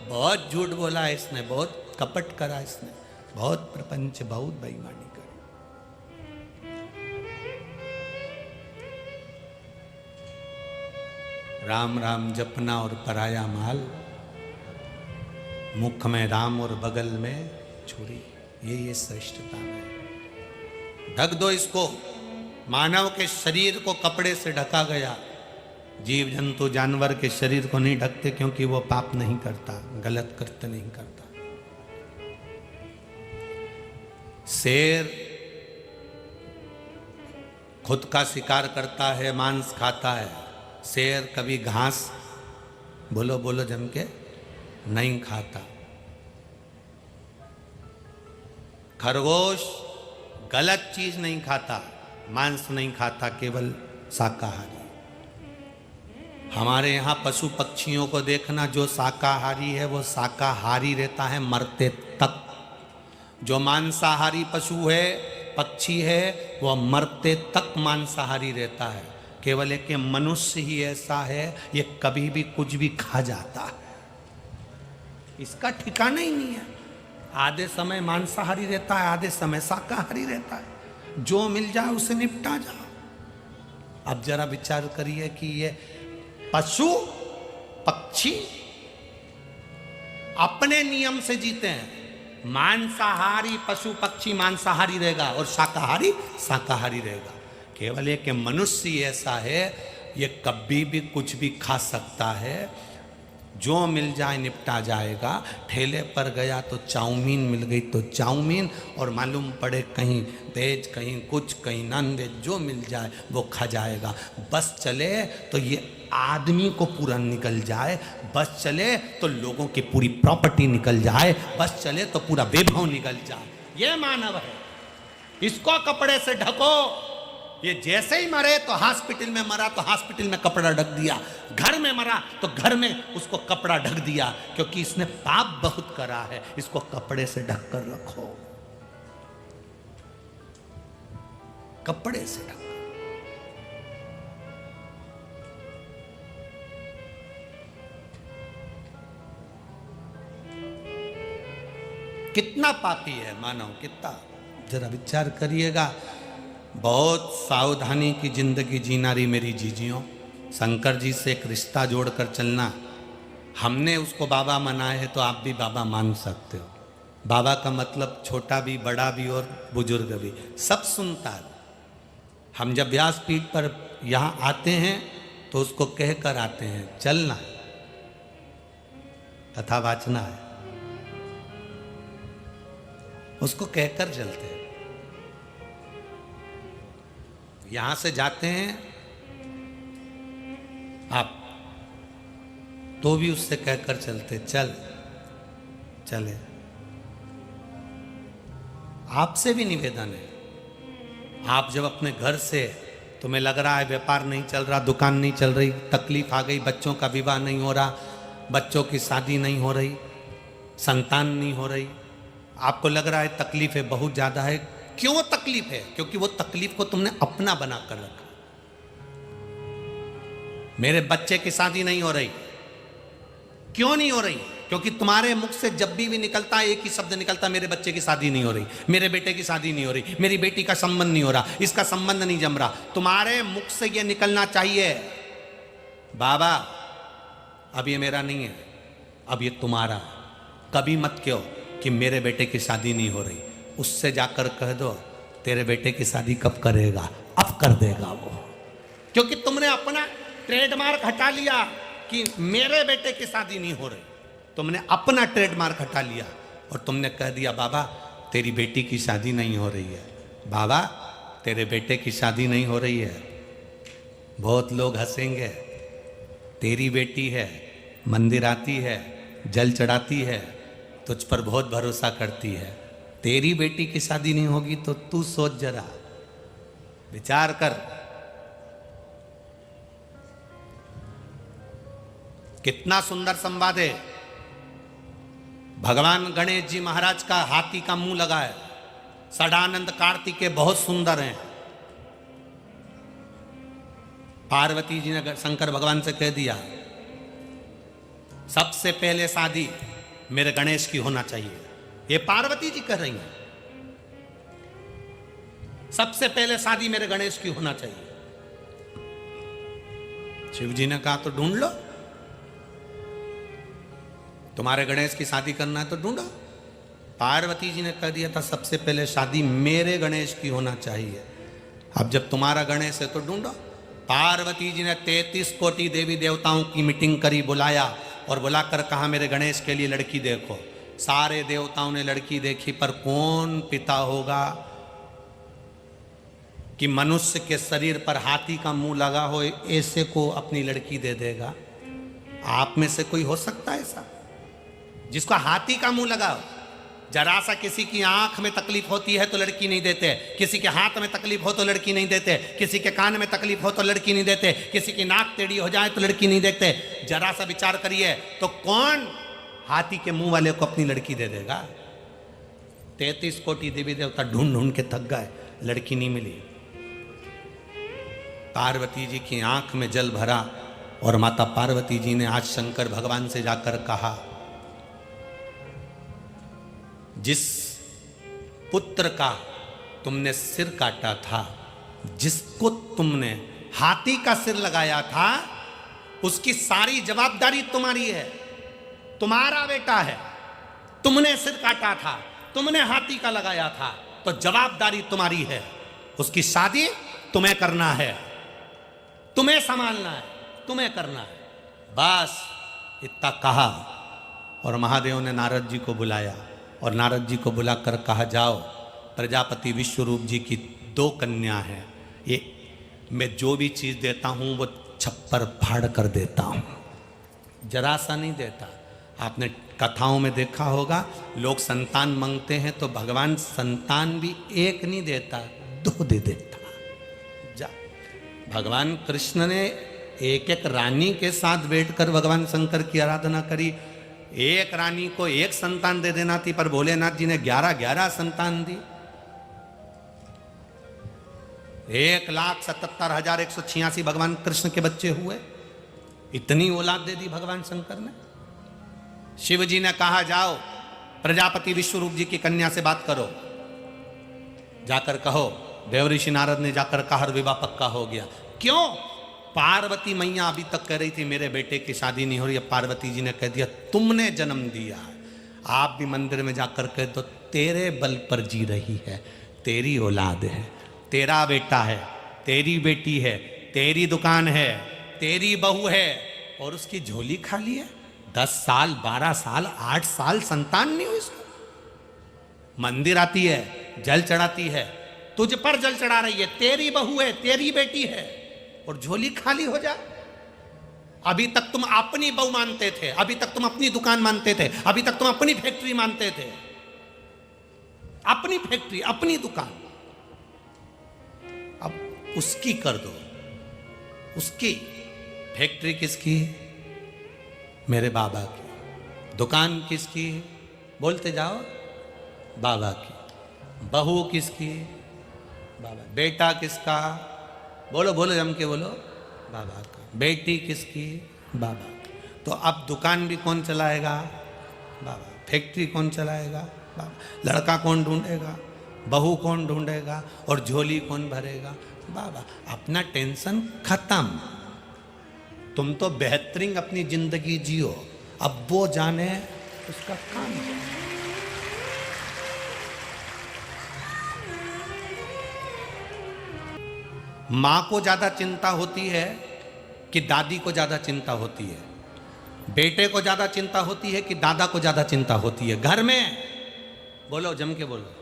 बहुत झूठ बोला है इसने, बहुत कपट करा इसने, बहुत प्रपंच, बहुत बेईमानी करी। राम राम जपना और पराया माल, मुख में राम और बगल में छुरी, ये श्रेष्ठता है। ढक दो इसको। मानव के शरीर को कपड़े से ढका गया, जीव जंतु जानवर के शरीर को नहीं ढकते, क्योंकि वो पाप नहीं करता, गलत कृत्य नहीं करता। शेर खुद का शिकार करता है, मांस खाता है। शेर कभी घास, बोलो बोलो जम के, नहीं खाता। खरगोश गलत चीज नहीं खाता, मांस नहीं खाता, केवल शाकाहारी। हमारे यहाँ पशु पक्षियों को देखना, जो शाकाहारी है वो शाकाहारी रहता है मरते तक। जो मांसाहारी पशु है, पक्षी है, वह मरते तक मांसाहारी रहता है। केवल एक मनुष्य ही ऐसा है, ये कभी भी कुछ भी खा जाता है, इसका ठिकाना ही नहीं है। आधे समय मांसाहारी रहता है, आधे समय शाकाहारी रहता है। जो मिल जाए उसे निपटा जाओ। अब जरा विचार करिए कि ये पशु पक्षी अपने नियम से जीते हैं। मांसाहारी पशु पक्षी मांसाहारी रहेगा और शाकाहारी शाकाहारी रहेगा। केवल एक मनुष्य ऐसा है, ये कभी भी कुछ भी खा सकता है, जो मिल जाए निपटा जाएगा। ठेले पर गया तो चाउमीन मिल गई तो चाउमीन, और मालूम पड़े कहीं वेज कहीं कुछ कहीं नॉन वेज, जो मिल जाए वो खा जाएगा। बस चले तो ये आदमी को पूरा निकल जाए, बस चले तो लोगों की पूरी प्रॉपर्टी निकल जाए, बस चले तो पूरा वैभव निकल जाए। ये मानव है, इसको कपड़े से ढको। ये जैसे ही मरे तो हॉस्पिटल में मरा तो हॉस्पिटल में कपड़ा ढक दिया, घर में मरा तो घर में उसको कपड़ा ढक दिया, क्योंकि इसने पाप बहुत करा है। इसको कपड़े से ढक कर रखो, कपड़े से ढक। कितना पापी है मानव, कितना, जरा विचार करिएगा। बहुत सावधानी की जिंदगी जीना रही मेरी जीजियों। शंकर जी से एक रिश्ता जोड़कर चलना। हमने उसको बाबा मनाए है तो आप भी बाबा मान सकते हो। बाबा का मतलब छोटा भी, बड़ा भी और बुजुर्ग भी, सब सुनता है। हम जब व्यासपीठ पर यहाँ आते हैं तो उसको कहकर आते हैं, चलना कथा वाचना है, उसको कहकर चलते हैं। यहां से जाते हैं आप तो भी उससे कहकर चलते, चल चले। आपसे भी निवेदन है, आप जब अपने घर से, तुम्हें लग रहा है व्यापार नहीं चल रहा, दुकान नहीं चल रही, तकलीफ आ गई, बच्चों का विवाह नहीं हो रहा, बच्चों की शादी नहीं हो रही, संतान नहीं हो रही, आपको लग रहा है तकलीफ है बहुत ज्यादा है। क्यों तकलीफ है? क्योंकि वो तकलीफ को तुमने अपना बना कर रखा। मेरे बच्चे की शादी नहीं हो रही, क्यों नहीं हो रही? क्योंकि तुम्हारे मुख से जब भी निकलता है एक ही शब्द निकलता, मेरे बच्चे की शादी नहीं हो रही, मेरे बेटे की शादी नहीं हो रही, मेरी बेटी का संबंध नहीं हो रहा, इसका संबंध नहीं जम रहा। तुम्हारे मुख से यह निकलना चाहिए, बाबा अब ये मेरा नहीं है, अब ये तुम्हारा। कभी मत कहो कि मेरे बेटे की शादी नहीं हो रही, उससे जाकर कह दो तेरे बेटे की शादी कब करेगा, अब कर देगा वो। क्योंकि तुमने अपना ट्रेडमार्क हटा लिया कि मेरे बेटे की शादी नहीं हो रही, तुमने अपना ट्रेडमार्क हटा लिया और तुमने कह दिया बाबा तेरी बेटी की शादी नहीं हो रही है, बाबा तेरे बेटे की शादी नहीं हो रही है। बहुत लोग हंसेंगे, तेरी बेटी है, मंदिर आती है, जल चढ़ाती है, तुझ पर बहुत भरोसा करती है, तेरी बेटी की शादी नहीं होगी तो तू सोच जरा, विचार कर। कितना सुंदर संवाद है। भगवान गणेश जी महाराज का हाथी का मुंह लगा है, सदानंद कार्तिकेय बहुत सुंदर हैं। पार्वती जी ने शंकर भगवान से कह दिया सबसे पहले शादी मेरे गणेश की होना चाहिए। ये पार्वती जी कह रही हैं सबसे पहले शादी मेरे गणेश की होना चाहिए। शिव जी ने कहा तो ढूंढ लो, तुम्हारे गणेश की शादी करना है तो ढूंढो। पार्वती जी ने कह दिया था सबसे पहले शादी मेरे गणेश की होना चाहिए। अब जब तुम्हारा गणेश है तो ढूंढो। पार्वती जी ने 33 कोटि देवी देवताओं की मीटिंग करी, बुलाया और बुलाकर कहा मेरे गणेश के लिए लड़की देखो। सारे देवताओं ने लड़की देखी, पर कौन पिता होगा कि मनुष्य के शरीर पर हाथी का मुंह लगा हो, ऐसे को अपनी लड़की दे देगा? आप में से कोई हो सकता है ऐसा जिसको हाथी का मुंह लगा हो? जरा सा किसी की आंख में तकलीफ होती है तो लड़की नहीं देते, किसी के हाथ में तकलीफ हो तो लड़की नहीं देते, किसी के कान में तकलीफ हो तो लड़की नहीं देते, किसी की नाक टेढ़ी हो जाए तो लड़की नहीं देते। जरा सा विचार करिए तो कौन हाथी के मुंह वाले को अपनी लड़की दे देगा? 33 कोटि देवी देवता ढूंढ ढूंढ के थक गए, लड़की नहीं मिली। पार्वती जी की आंख में जल भरा और माता पार्वती जी ने आज शंकर भगवान से जाकर कहा जिस पुत्र का तुमने सिर काटा था, जिसको तुमने हाथी का सिर लगाया था, उसकी सारी जवाबदारी तुम्हारी है। तुम्हारा बेटा है, तुमने सिर काटा था, तुमने हाथी का लगाया था, तो जवाबदारी तुम्हारी है। उसकी शादी तुम्हें करना है, तुम्हें संभालना है, तुम्हें करना है। बस इतना कहा और महादेव ने नारद जी को बुलाया और नारद जी को बुलाकर कहा जाओ, प्रजापति विश्वरूप जी की 2 कन्या हैं, ये मैं जो भी चीज़ देता हूँ वो छप्पर फाड़ कर देता हूँ, जरा सा नहीं देता। आपने कथाओं में देखा होगा, लोग संतान मांगते हैं तो भगवान संतान भी एक नहीं देता, 2 दे देता। जा भगवान कृष्ण ने एक एक रानी के साथ बैठकर भगवान शंकर की आराधना करी। एक रानी को 1 संतान दे देना थी, पर भोलेनाथ जी ने 11 संतान दी। 1,77,186 भगवान कृष्ण के बच्चे हुए। इतनी औलाद दे दी भगवान शंकर ने। शिव जी ने कहा जाओ प्रजापति विश्वरूप जी की कन्या से बात करो, जाकर कहो। देवऋषि नारद ने जाकर कहा विवाह पक्का हो गया। क्यों? पार्वती मैया अभी तक कह रही थी मेरे बेटे की शादी नहीं हो रही है। पार्वती जी ने कह दिया तुमने जन्म दिया। आप भी मंदिर में जाकर कह दो तेरे बल पर जी रही है, तेरी औलाद है, तेरा बेटा है, तेरी बेटी है, तेरी दुकान है, तेरी बहू है, और उसकी झोली खाली है। 10 साल 12 साल 8 साल संतान नहीं हुई उसको। मंदिर आती है, जल चढ़ाती है, तुझ पर जल चढ़ा रही है, तेरी बहू है, तेरी बेटी है, और झोली खाली हो जाए। अभी तक तुम अपनी बहू मानते थे, अभी तक तुम अपनी दुकान मानते थे, अभी तक तुम अपनी फैक्ट्री मानते थे, अपनी फैक्ट्री अपनी दुकान। अब उसकी कर दो। उसकी फैक्ट्री किसकी? मेरे बाबा की। दुकान किसकी? बोलते जाओ, बाबा की। बहू किसकी? बाबा। बेटा किसका? बोलो बोलो, जम के बोलो, बाबा का। बेटी किसकी? बाबा की। तो अब दुकान भी कौन चलाएगा? बाबा। फैक्ट्री कौन चलाएगा? बाबा। लड़का कौन ढूंढेगा? बहू कौन ढूंढेगा? और झोली कौन भरेगा? बाबा। अपना टेंशन खत्म। तुम तो बेहतरीन अपनी जिंदगी जियो, अब वो जाने उसका काम। माँ को ज़्यादा चिंता होती है कि दादी को ज़्यादा चिंता होती है? बेटे को ज़्यादा चिंता होती है कि दादा को ज़्यादा चिंता होती है? घर में बोलो, जम के बोलो।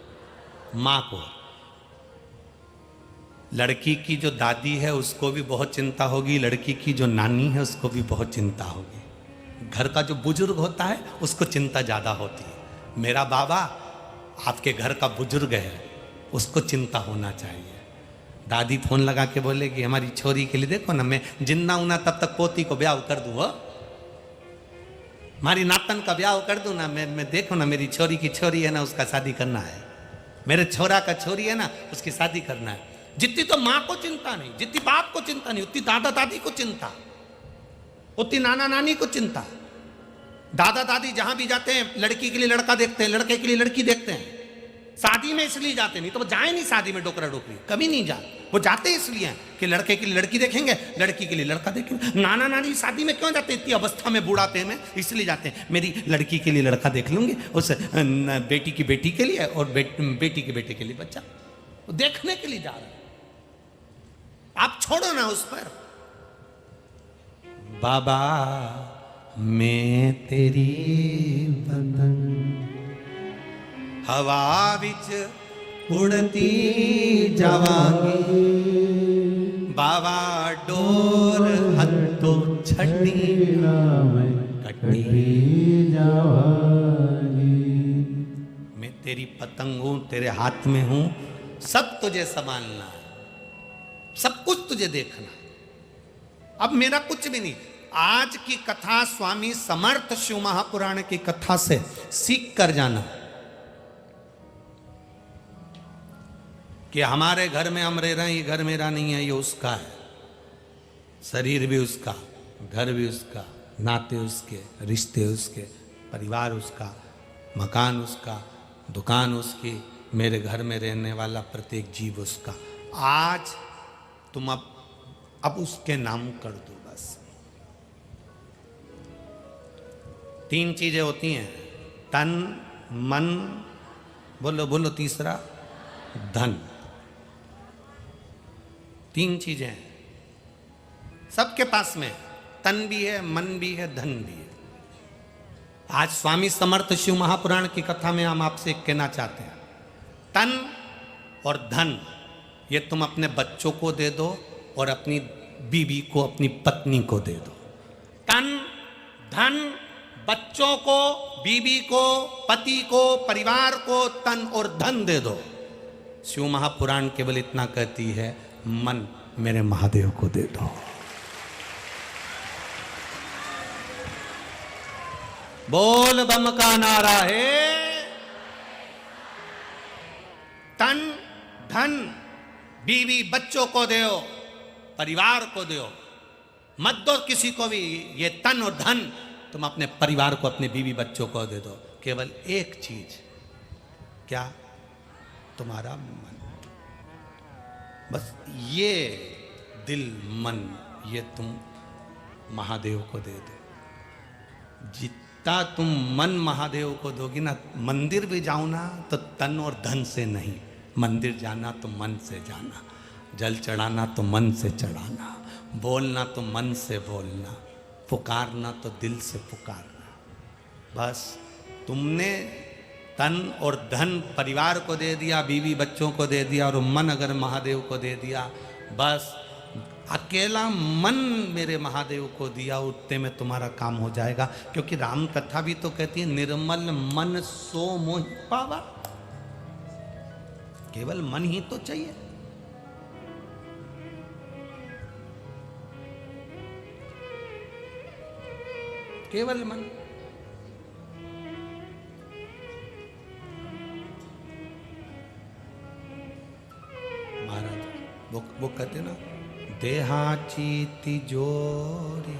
माँ को। लड़की की जो दादी है उसको भी बहुत चिंता होगी, लड़की की जो नानी है उसको भी बहुत चिंता होगी। घर का जो बुजुर्ग होता है उसको चिंता ज़्यादा होती है। मेरा बाबा आपके घर का बुजुर्ग है, उसको चिंता होना चाहिए। दादी फोन लगा के बोलेगी हमारी छोरी के लिए देखो ना, मैं जिंदा हूं ना तब तक पोती को ब्याह कर दूं, हमारी नातन का ब्याह कर दूं ना, मैं देखो ना मेरी छोरी की छोरी है ना, उसका शादी करना है, मेरे छोरा का छोरी है ना, उसकी शादी करना है। जितनी तो माँ को चिंता नहीं, जितनी बाप को चिंता नहीं, उतनी दादा दादी को चिंता, उतनी नाना नानी को चिंता। दादा दादी जहां भी जाते हैं लड़की के लिए लड़का देखते हैं, लड़के के लिए लड़की देखते हैं। शादी में इसलिए जाते नहीं तो वो जाए नहीं शादी में, डोकरा डोकरी कभी नहीं जा, वो जाते इसलिए कि लड़के के लिए लड़की देखेंगे, लड़की के लिए लड़का देखेंगे। नाना नानी शादी में क्यों जाते, इतनी अवस्था में बूढ़ाते में इसलिए जाते हैं, मेरी लड़की के लिए लड़का देख लूंगी, उस बेटी की बेटी के लिए और बेटी के बेटे के लिए बच्चा, वो देखने के लिए जा रहे हैं। आप छोड़ो ना उस पर। बाबा मैं तेरी पतंग हवा विच उड़ती जावांगी, बाबा डोर हथों छड़ी कटी जावांगी। मैं तेरी पतंग हूं, तेरे हाथ में हूं, सब तुझे संभालना है, सब कुछ तुझे देखना। अब मेरा कुछ भी नहीं। आज की कथा स्वामी समर्थ शिव महापुराण की कथा से सीख कर जाना कि हमारे घर में हम रह रहे हैं, ये घर मेरा नहीं है, ये उसका है। शरीर भी उसका, घर भी उसका, नाते उसके, रिश्ते उसके, परिवार उसका, मकान उसका, दुकान उसकी, मेरे घर में रहने वाला प्रत्येक जीव उसका। आज तुम अब उसके नाम कर दो बस। 3 चीजें होती हैं, तन मन, बोलो बोलो तीसरा धन। 3 चीजें हैं सबके पास में, तन भी है, मन भी है, धन भी है। आज स्वामी समर्थ शिव महापुराण की कथा में हम आपसे कहना चाहते हैं, तन और धन ये तुम अपने बच्चों को दे दो और अपनी बीवी को, अपनी पत्नी को दे दो। तन धन बच्चों को, बीवी को, पति को, परिवार को तन और धन दे दो। शिव महापुराण केवल इतना कहती है, मन मेरे महादेव को दे दो। बोल बम का नारा है। तन धन बीवी बच्चों को दो, परिवार को दो, मत दो किसी को भी। ये तन और धन तुम अपने परिवार को, अपने बीवी बच्चों को दे दो। केवल एक चीज, क्या? तुम्हारा मन। बस ये दिल मन ये तुम महादेव को दे दो। जितना तुम मन महादेव को दोगी ना, मंदिर भी जाओ ना तो तन और धन से नहीं, मंदिर जाना तो मन से जाना, जल चढ़ाना तो मन से चढ़ाना, बोलना तो मन से बोलना, पुकारना तो दिल से पुकारना। बस तुमने तन और धन परिवार को दे दिया, बीवी बच्चों को दे दिया, और मन अगर महादेव को दे दिया, बस अकेला मन मेरे महादेव को दिया, उतने में तुम्हारा काम हो जाएगा। क्योंकि राम कथा भी तो कहती है, निर्मल मन सो मोहि पावा। केवल मन ही तो चाहिए। केवल मन। महाराज वो कहते ना, देहाची तिजोरी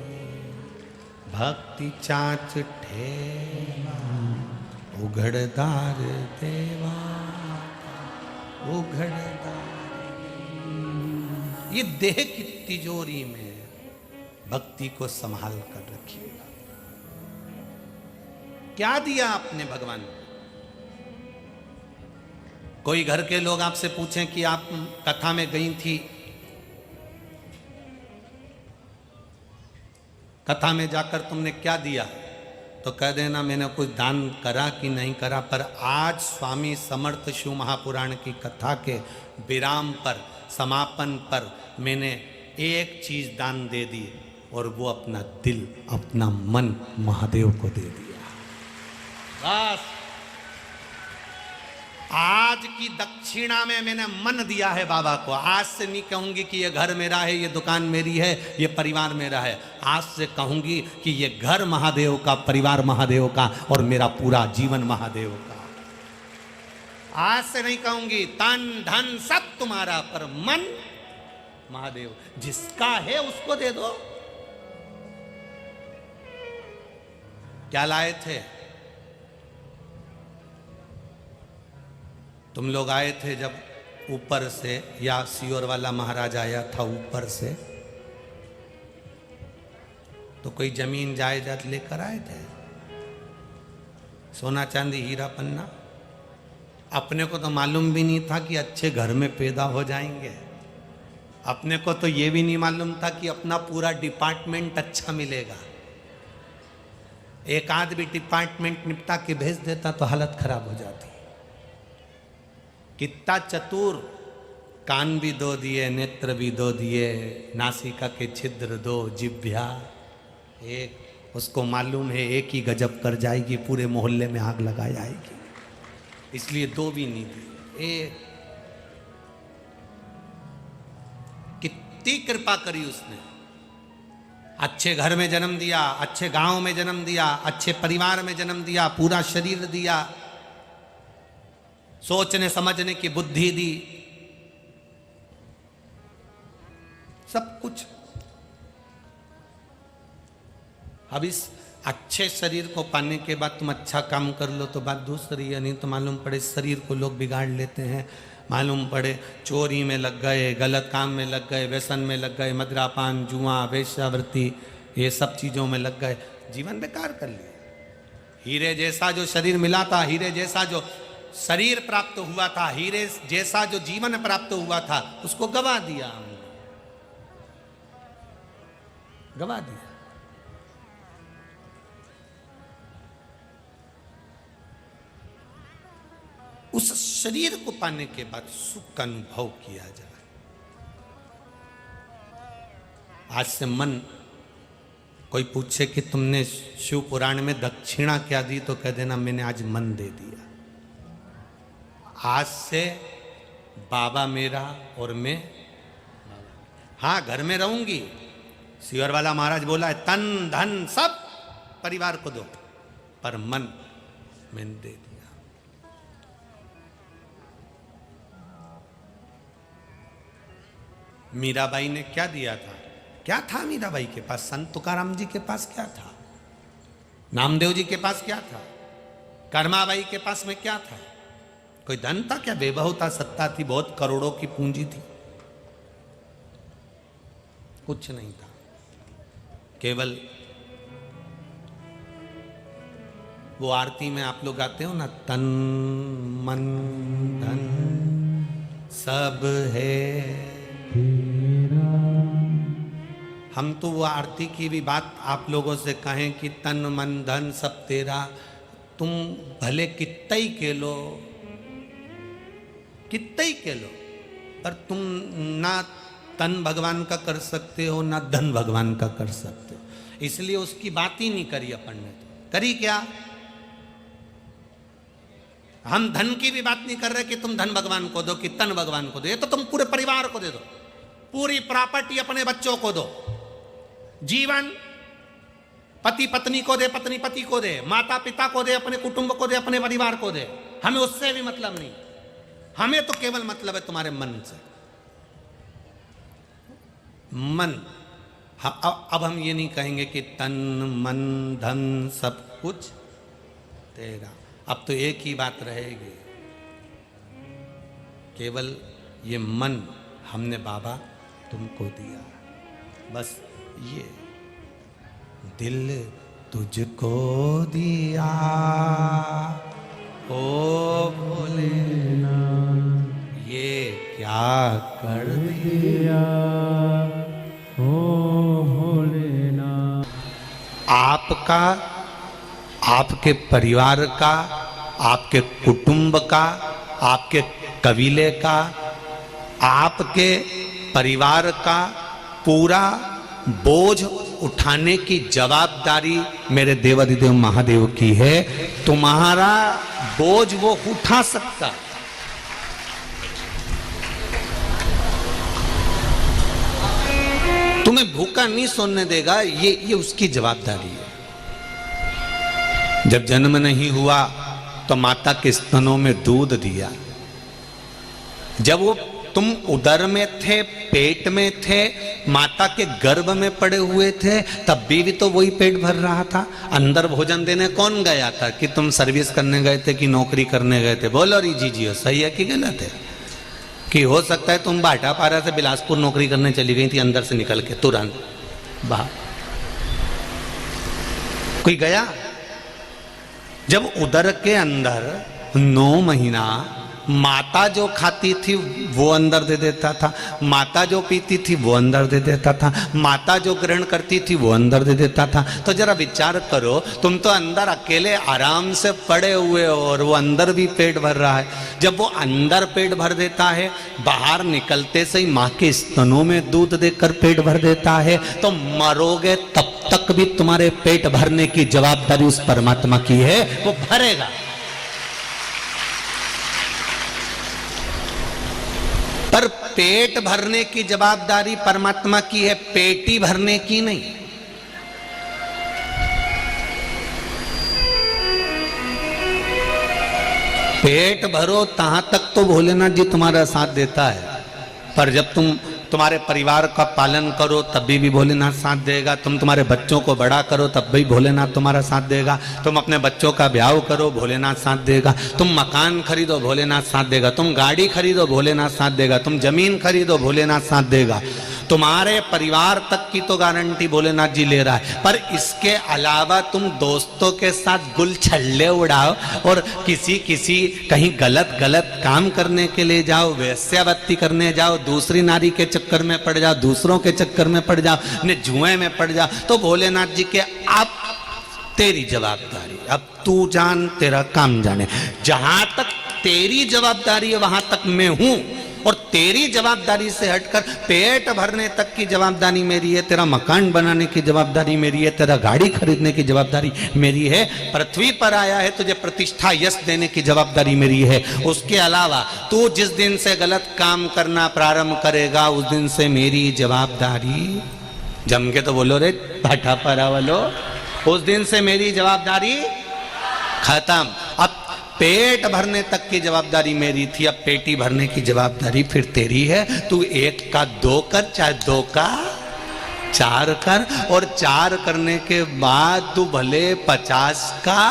भक्ति चाच ठेला, उघड़दार देवा उघड़दार। ये देह की तिजोरी में भक्ति को संभाल कर रखिएगा। क्या दिया आपने भगवान को? कोई घर के लोग आपसे पूछें कि आप कथा में गई थी, कथा में जाकर तुमने क्या दिया, तो कह देना मैंने कुछ दान करा कि नहीं करा। पर आज स्वामी समर्थ शिव महापुराण की कथा के विराम पर, समापन पर मैंने एक चीज दान दे दी, और वो अपना दिल, अपना मन महादेव को दे दिया। बस आज की दक्षिणा में मैंने मन दिया है बाबा को। आज से नहीं कहूंगी कि ये घर मेरा है, ये दुकान मेरी है, ये परिवार मेरा है। आज से कहूंगी कि ये घर महादेव का, परिवार महादेव का और मेरा पूरा जीवन महादेव का। आज से नहीं कहूंगी तन धन सब तुम्हारा, पर मन महादेव। जिसका है उसको दे दो। क्या लाए थे? तुम लोग आए थे जब ऊपर से, या सियोर वाला महाराज आया था ऊपर से, तो कोई जमीन जायदाद लेकर आए थे, सोना चांदी हीरा पन्ना। अपने को तो मालूम भी नहीं था कि अच्छे घर में पैदा हो जाएंगे। अपने को तो ये भी नहीं मालूम था कि अपना पूरा डिपार्टमेंट अच्छा मिलेगा। एक आध भी डिपार्टमेंट निपटा के भेज देता तो हालत खराब हो जाती। कितना चतुर, कान भी दो दिए, नेत्र भी दो दिए, नासिका के छिद्र दो, जिह्वा एक। उसको मालूम है एक ही गजब कर जाएगी, पूरे मोहल्ले में आग लगा जाएगी, इसलिए दो भी नहीं दिए, एक। कितनी कृपा करी उसने। अच्छे घर में जन्म दिया, अच्छे गांव में जन्म दिया, अच्छे परिवार में जन्म दिया, पूरा शरीर दिया, सोचने समझने की बुद्धि दी, सब कुछ। अब इस अच्छे शरीर को पाने के बाद तुम अच्छा काम कर लो तो बात दूसरी है, नहीं तो मालूम पड़े शरीर को लोग बिगाड़ लेते हैं। मालूम पड़े चोरी में लग गए, गलत काम में लग गए, व्यसन में लग गए, मदिरापान, जुआ, वेश्यावृत्ति, ये सब चीज़ों में लग गए, जीवन बेकार कर लिया। हीरे जैसा जो शरीर मिला था, हीरे जैसा जो शरीर प्राप्त हुआ था, हीरे जैसा जो जीवन प्राप्त हुआ था, उसको गवा दिया हमने, गवा दिया। उस शरीर को पाने के बाद सुख का अनुभव किया जाए। आज से मन, कोई पूछे कि तुमने शिव पुराण में दक्षिणा क्या दी, तो कह देना मैंने आज मन दे दिया। आज से बाबा मेरा और मैं, हाँ घर में रहूंगी। सियोर वाला महाराज बोला है तन धन सब परिवार को दो, पर मन मैंने दे दिया। मीराबाई ने क्या दिया था? क्या था मीराबाई के पास? संत तुकाराम जी के पास क्या था? नामदेव जी के पास क्या था? कर्माबाई के पास में क्या था? कोई धन था क्या? बेबहू था, सत्ता थी, बहुत करोड़ों की पूंजी थी, कुछ नहीं था। केवल वो आरती में आप लोग गाते हो ना, तन मन धन सब है। हम तो वो आरती की भी बात आप लोगों से कहें कि तन मन धन सब तेरा, तुम भले कितना ही के लो, कितना ही के लो, पर तुम ना तन भगवान का कर सकते हो ना धन भगवान का कर सकते हो। इसलिए उसकी बात ही नहीं करी अपन ने। तो करी क्या? हम धन की भी बात नहीं कर रहे कि तुम धन भगवान को दो कि तन भगवान को दो, ये तो तुम पूरे परिवार को दे दो, पूरी प्रॉपर्टी अपने बच्चों को दो, जीवन पति पत्नी को दे, पत्नी पति को दे, माता पिता को दे, अपने कुटुंब को दे, अपने परिवार को दे। हमें उससे भी मतलब नहीं, हमें तो केवल मतलब है तुम्हारे मन से। मन, अब हम ये नहीं कहेंगे कि तन मन धन सब कुछ तेरा। अब तो एक ही बात रहेगी, केवल ये मन हमने बाबा तुमको दिया, बस ये दिल तुझको दिया ओ भोलेनाथ, ये क्या कर दिया ओ भोलेनाथ। आपका, आपके परिवार का, आपके कुटुंब का, आपके कबीले का, आपके परिवार का पूरा बोझ उठाने की जवाबदारी मेरे देवाधिदेव महादेव की है। तुम्हारा बोझ वो उठा सकता, तुम्हें भूखा नहीं सोने देगा, ये उसकी जवाबदारी है। जब जन्म नहीं हुआ तो माता के स्तनों में दूध दिया, जब वो तुम उदर में थे, पेट में थे, माता के गर्भ में पड़े हुए थे, तब भी तो वही पेट भर रहा था। अंदर भोजन देने कौन गया था? कि तुम सर्विस करने गए थे कि नौकरी करने गए थे? बोलो री जी हो, सही है कि गलत है? कि हो सकता है तुम भाटापारा से बिलासपुर नौकरी करने चली गई थी अंदर से निकल के तुरंत बाहर, कोई गया? जब उदर के अंदर 9 महीना माता जो खाती थी वो अंदर दे देता था, माता जो पीती थी वो अंदर दे देता था, माता जो ग्रहण करती थी वो अंदर दे देता था। तो जरा विचार करो, तुम तो अंदर अकेले आराम से पड़े हुए हो और वो अंदर भी पेट भर रहा है। जब वो अंदर पेट भर देता है, बाहर निकलते से ही माँ के स्तनों में दूध देकर पेट भर देता है, तो मरोगे तब तक भी तुम्हारे पेट भरने की जवाबदारी उस परमात्मा की है, वो भरेगा। पर पेट भरने की जवाबदारी परमात्मा की है, पेटी भरने की नहीं। पेट भरो तहां तक तो भोलेनाथ जी तुम्हारा साथ देता है, पर जब तुम तुम्हारे परिवार का पालन करो तब भी भोलेनाथ साथ देगा। तुम तुम्हारे बच्चों को बड़ा करो तब भी भोलेनाथ तुम्हारा साथ देगा। तुम अपने बच्चों का ब्याह करो, भोलेनाथ साथ देगा। तुम मकान खरीदो, भोलेनाथ साथ देगा। तुम गाड़ी खरीदो, भोलेनाथ साथ देगा। तुम जमीन खरीदो, भोलेनाथ साथ देगा। तुम्हारे परिवार तक की तो गारंटी भोलेनाथ जी ले रहा है, पर इसके अलावा तुम दोस्तों के साथ गुल छल्ले उड़ाओ और किसी कहीं गलत काम करने के लिए जाओ, वेश्यावृत्ति करने जाओ, दूसरी नारी के चक्कर में पड़ जाओ, दूसरों के चक्कर में पड़ जाओ, ने जुए में पड़ जाओ, तो भोलेनाथ जी के अब तेरी जवाबदारी, अब तू जान तेरा काम जाने। जहां तक तेरी जवाबदारी है वहां तक मैं हूं, और तेरी जवाबदारी से हटकर पेट भरने तक की जवाबदारी मेरी है, तेरा मकान बनाने की जवाबदारी मेरी है, तेरा गाड़ी खरीदने की जवाबदारी मेरी है, पृथ्वी पर आया है तुझे प्रतिष्ठा यश देने की जवाबदारी मेरी है। उसके अलावा तू जिस दिन से गलत काम करना प्रारंभ करेगा उस दिन से मेरी जवाबदारी, जम के तो बोलो रे भाटापारा वालो, उस दिन से मेरी जवाबदारी खत्म। अब पेट भरने तक की जवाबदारी मेरी थी, अब पेटी भरने की जवाबदारी फिर तेरी है। तू 1 का 2 कर, चाहे 2 का 4 कर, और 4 करने के बाद तू भले 50 का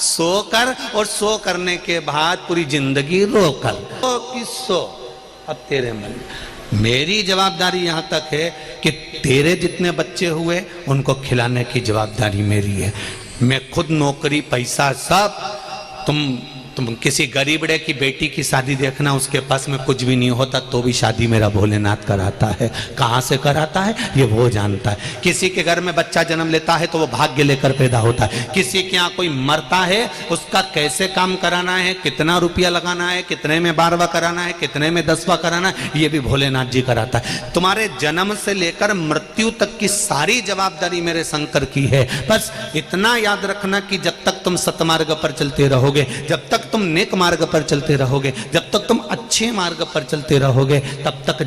100 कर, और 100 करने के बाद पूरी जिंदगी रोकल 100 अब तेरे मन। मेरी जवाबदारी यहां तक है कि तेरे जितने बच्चे हुए उनको खिलाने की जवाबदारी मेरी है। मैं खुद नौकरी पैसा सब, तुम किसी गरीबड़े की बेटी की शादी देखना, उसके पास में कुछ भी नहीं होता तो भी शादी मेरा भोलेनाथ कराता है। कहाँ से कराता है ये वो जानता है। किसी के घर में बच्चा जन्म लेता है तो वो भाग्य लेकर पैदा होता है। किसी के यहाँ कोई मरता है, उसका कैसे काम कराना है, कितना रुपया लगाना है, कितने में 12वां कराना है, कितने में 10वां कराना है, ये भी भोलेनाथ जी कराता है। तुम्हारे जन्म से लेकर मृत्यु तक की सारी जवाबदारी मेरे शंकर की है। बस इतना याद रखना कि जब तक तुम सतमार्ग पर चलते रहोगे, जब तक तुम नेक मार्ग पर चलते रहोगे, जब तक तुम अच्छे मार्ग पर चलते रहोगे, तब तक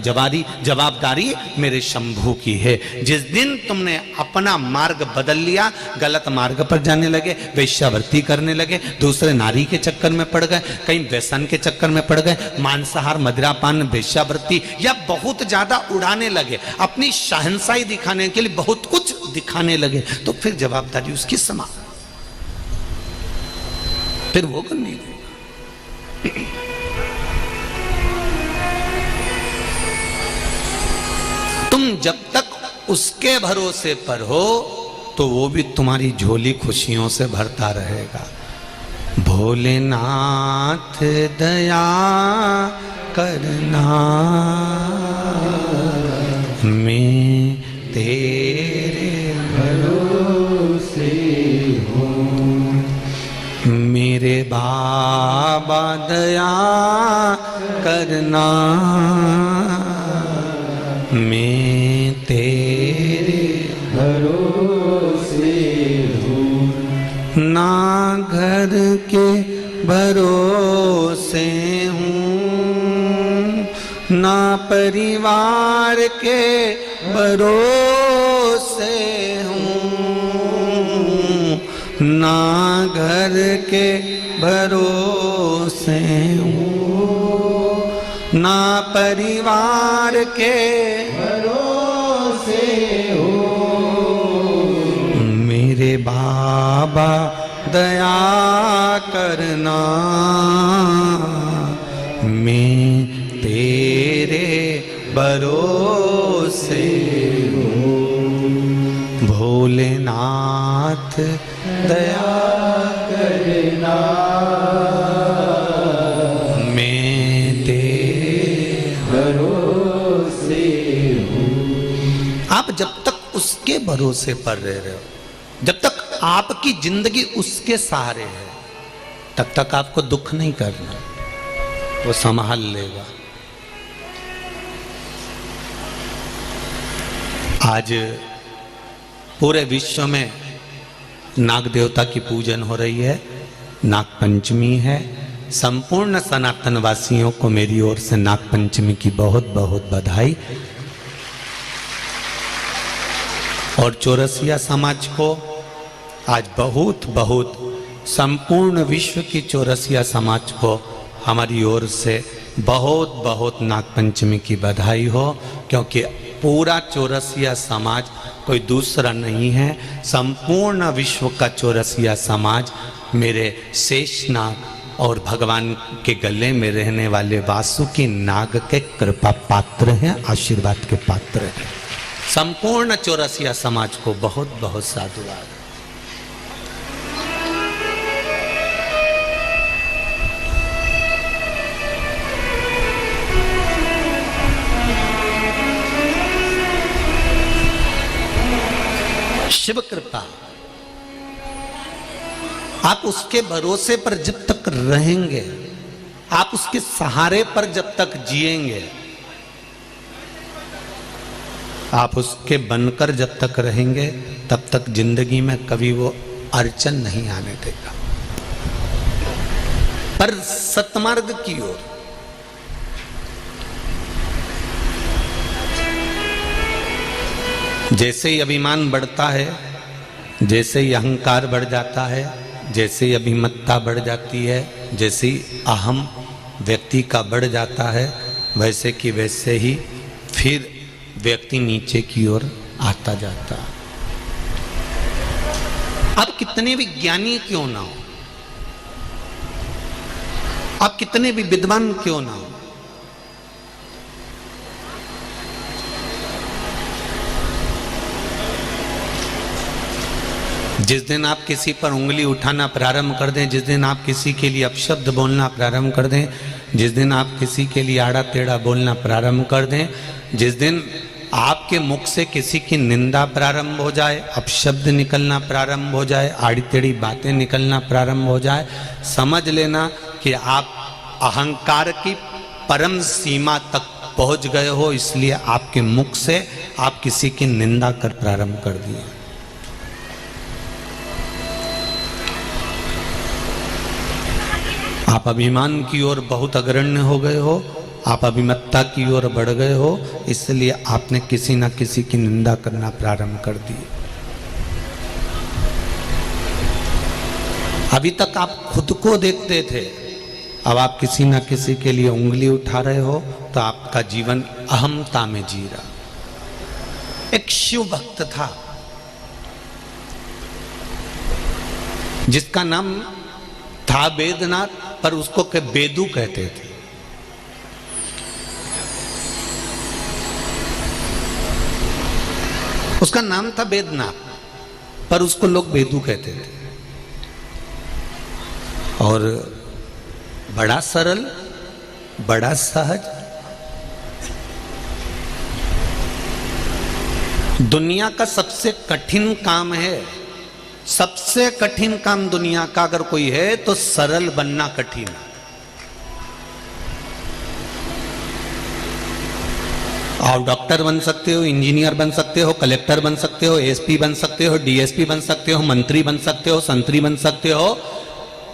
जवाबदारी मेरे शंभू की है। जिस दिन तुमने अपना मार्ग बदल लिया, गलत मार्ग पर जाने लगे, वेश्यावृत्ति करने लगे, दूसरे नारी के चक्कर में पड़ गए, कहीं व्यसन के चक्कर में पड़ गए, मांसाहार मदिरापान वेश्यावृत्ति या बहुत ज्यादा उड़ाने लगे, अपनी शहंशाही दिखाने के लिए बहुत कुछ दिखाने लगे, तो फिर जवाबदारी उसकी समा, फिर वो करनी है। तुम जब तक उसके भरोसे पर हो तो वो भी तुम्हारी झोली खुशियों से भरता रहेगा। भोलेनाथ दया करना, मैं तेरे भरोसे हूँ, मेरे बाबा दया करना, मैं तेरे भरोसे हूँ, ना घर के भरोसे हूँ, ना परिवार के भरोसे हूँ, ना घर के भरोसे हूँ, ना परिवार के भरोसे हूँ। मेरे बाबा दया करना, मैं तेरे भरोसे हूँ। भोलेनाथ दया करना, मैं तेरे भरोसे हूँ। आप जब तक उसके भरोसे पर रह रहे हो, जब तक आपकी जिंदगी उसके सहारे है, तब तक आपको दुख नहीं करना, वो संभाल लेगा। आज पूरे विश्व में नाग देवता की पूजन हो रही है, नाग पंचमी है। संपूर्ण सनातन वासियों को मेरी ओर से नाग पंचमी की बहुत बहुत बधाई। और चौरसिया समाज को आज बहुत बहुत संपूर्ण विश्व की चौरसिया समाज को हमारी ओर से बहुत बहुत नागपंचमी की बधाई हो, क्योंकि पूरा चौरसिया समाज कोई दूसरा नहीं है। संपूर्ण विश्व का चौरसिया समाज मेरे शेषनाग और भगवान के गले में रहने वाले वासुकी नाग के कृपा पात्र हैं, आशीर्वाद के पात्र हैं। संपूर्ण चौरसिया समाज को बहुत बहुत साधुवाद। शिव कृपा, आप उसके भरोसे पर जब तक रहेंगे, आप उसके सहारे पर जब तक जिएंगे, आप उसके बनकर जब तक रहेंगे, तब तक जिंदगी में कभी वो अड़चन नहीं आने देगा। पर सतमार्ग की ओर जैसे ही अभिमान बढ़ता है, जैसे ही अहंकार बढ़ जाता है, जैसे ही अभिमत्ता बढ़ जाती है, जैसे ही अहम व्यक्ति का बढ़ जाता है, वैसे कि वैसे ही फिर व्यक्ति नीचे की ओर आता जाता। आप कितने भी ज्ञानी क्यों ना हो, आप कितने भी विद्वान क्यों ना हो, जिस दिन आप किसी पर उंगली उठाना प्रारंभ कर दें, जिस दिन आप किसी के लिए अपशब्द बोलना प्रारंभ कर दें, जिस दिन आप किसी के लिए आड़ा टेढ़ा बोलना प्रारंभ कर दें, जिस दिन आपके मुख से किसी की निंदा प्रारंभ हो जाए, अपशब्द निकलना प्रारंभ हो जाए, आड़ी टेढ़ी बातें निकलना प्रारंभ हो जाए, समझ लेना कि आप अहंकार की परम सीमा तक पहुंच गए हो। इसलिए आपके मुख से आप किसी की निंदा कर प्रारंभ कर दिए। आप अभिमान की ओर बहुत अग्रण्य हो गए हो, आप अभिमत्ता की ओर बढ़ गए हो, इसलिए आपने किसी न किसी की निंदा करना प्रारंभ कर दी। अभी तक आप खुद को देखते थे, अब आप किसी न किसी के लिए उंगली उठा रहे हो, तो आपका जीवन अहमता में जी रहा। एक शिव भक्त था जिसका नाम था वेदनाथ, पर उसको के बेदू कहते थे। उसका नाम था वेदनाथ, पर उसको लोग बेदू कहते थे। और बड़ा सरल, बड़ा सहज, दुनिया का सबसे कठिन काम है, सबसे कठिन काम दुनिया का अगर कोई है तो सरल बनना कठिन है। आप डॉक्टर बन सकते हो, इंजीनियर बन सकते हो, कलेक्टर बन सकते हो, एसपी बन सकते हो, डीएसपी बन सकते हो, मंत्री बन सकते हो, संतरी बन सकते हो,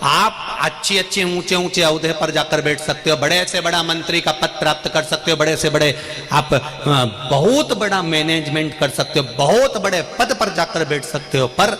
आप अच्छे अच्छे ऊंचे ऊंचे ओहदे पर जाकर बैठ सकते हो, बड़े से बड़ा मंत्री का पद प्राप्त कर सकते हो, बड़े से बड़े आप बहुत बड़ा मैनेजमेंट कर सकते हो, बहुत बड़े पद पर जाकर बैठ सकते हो, पर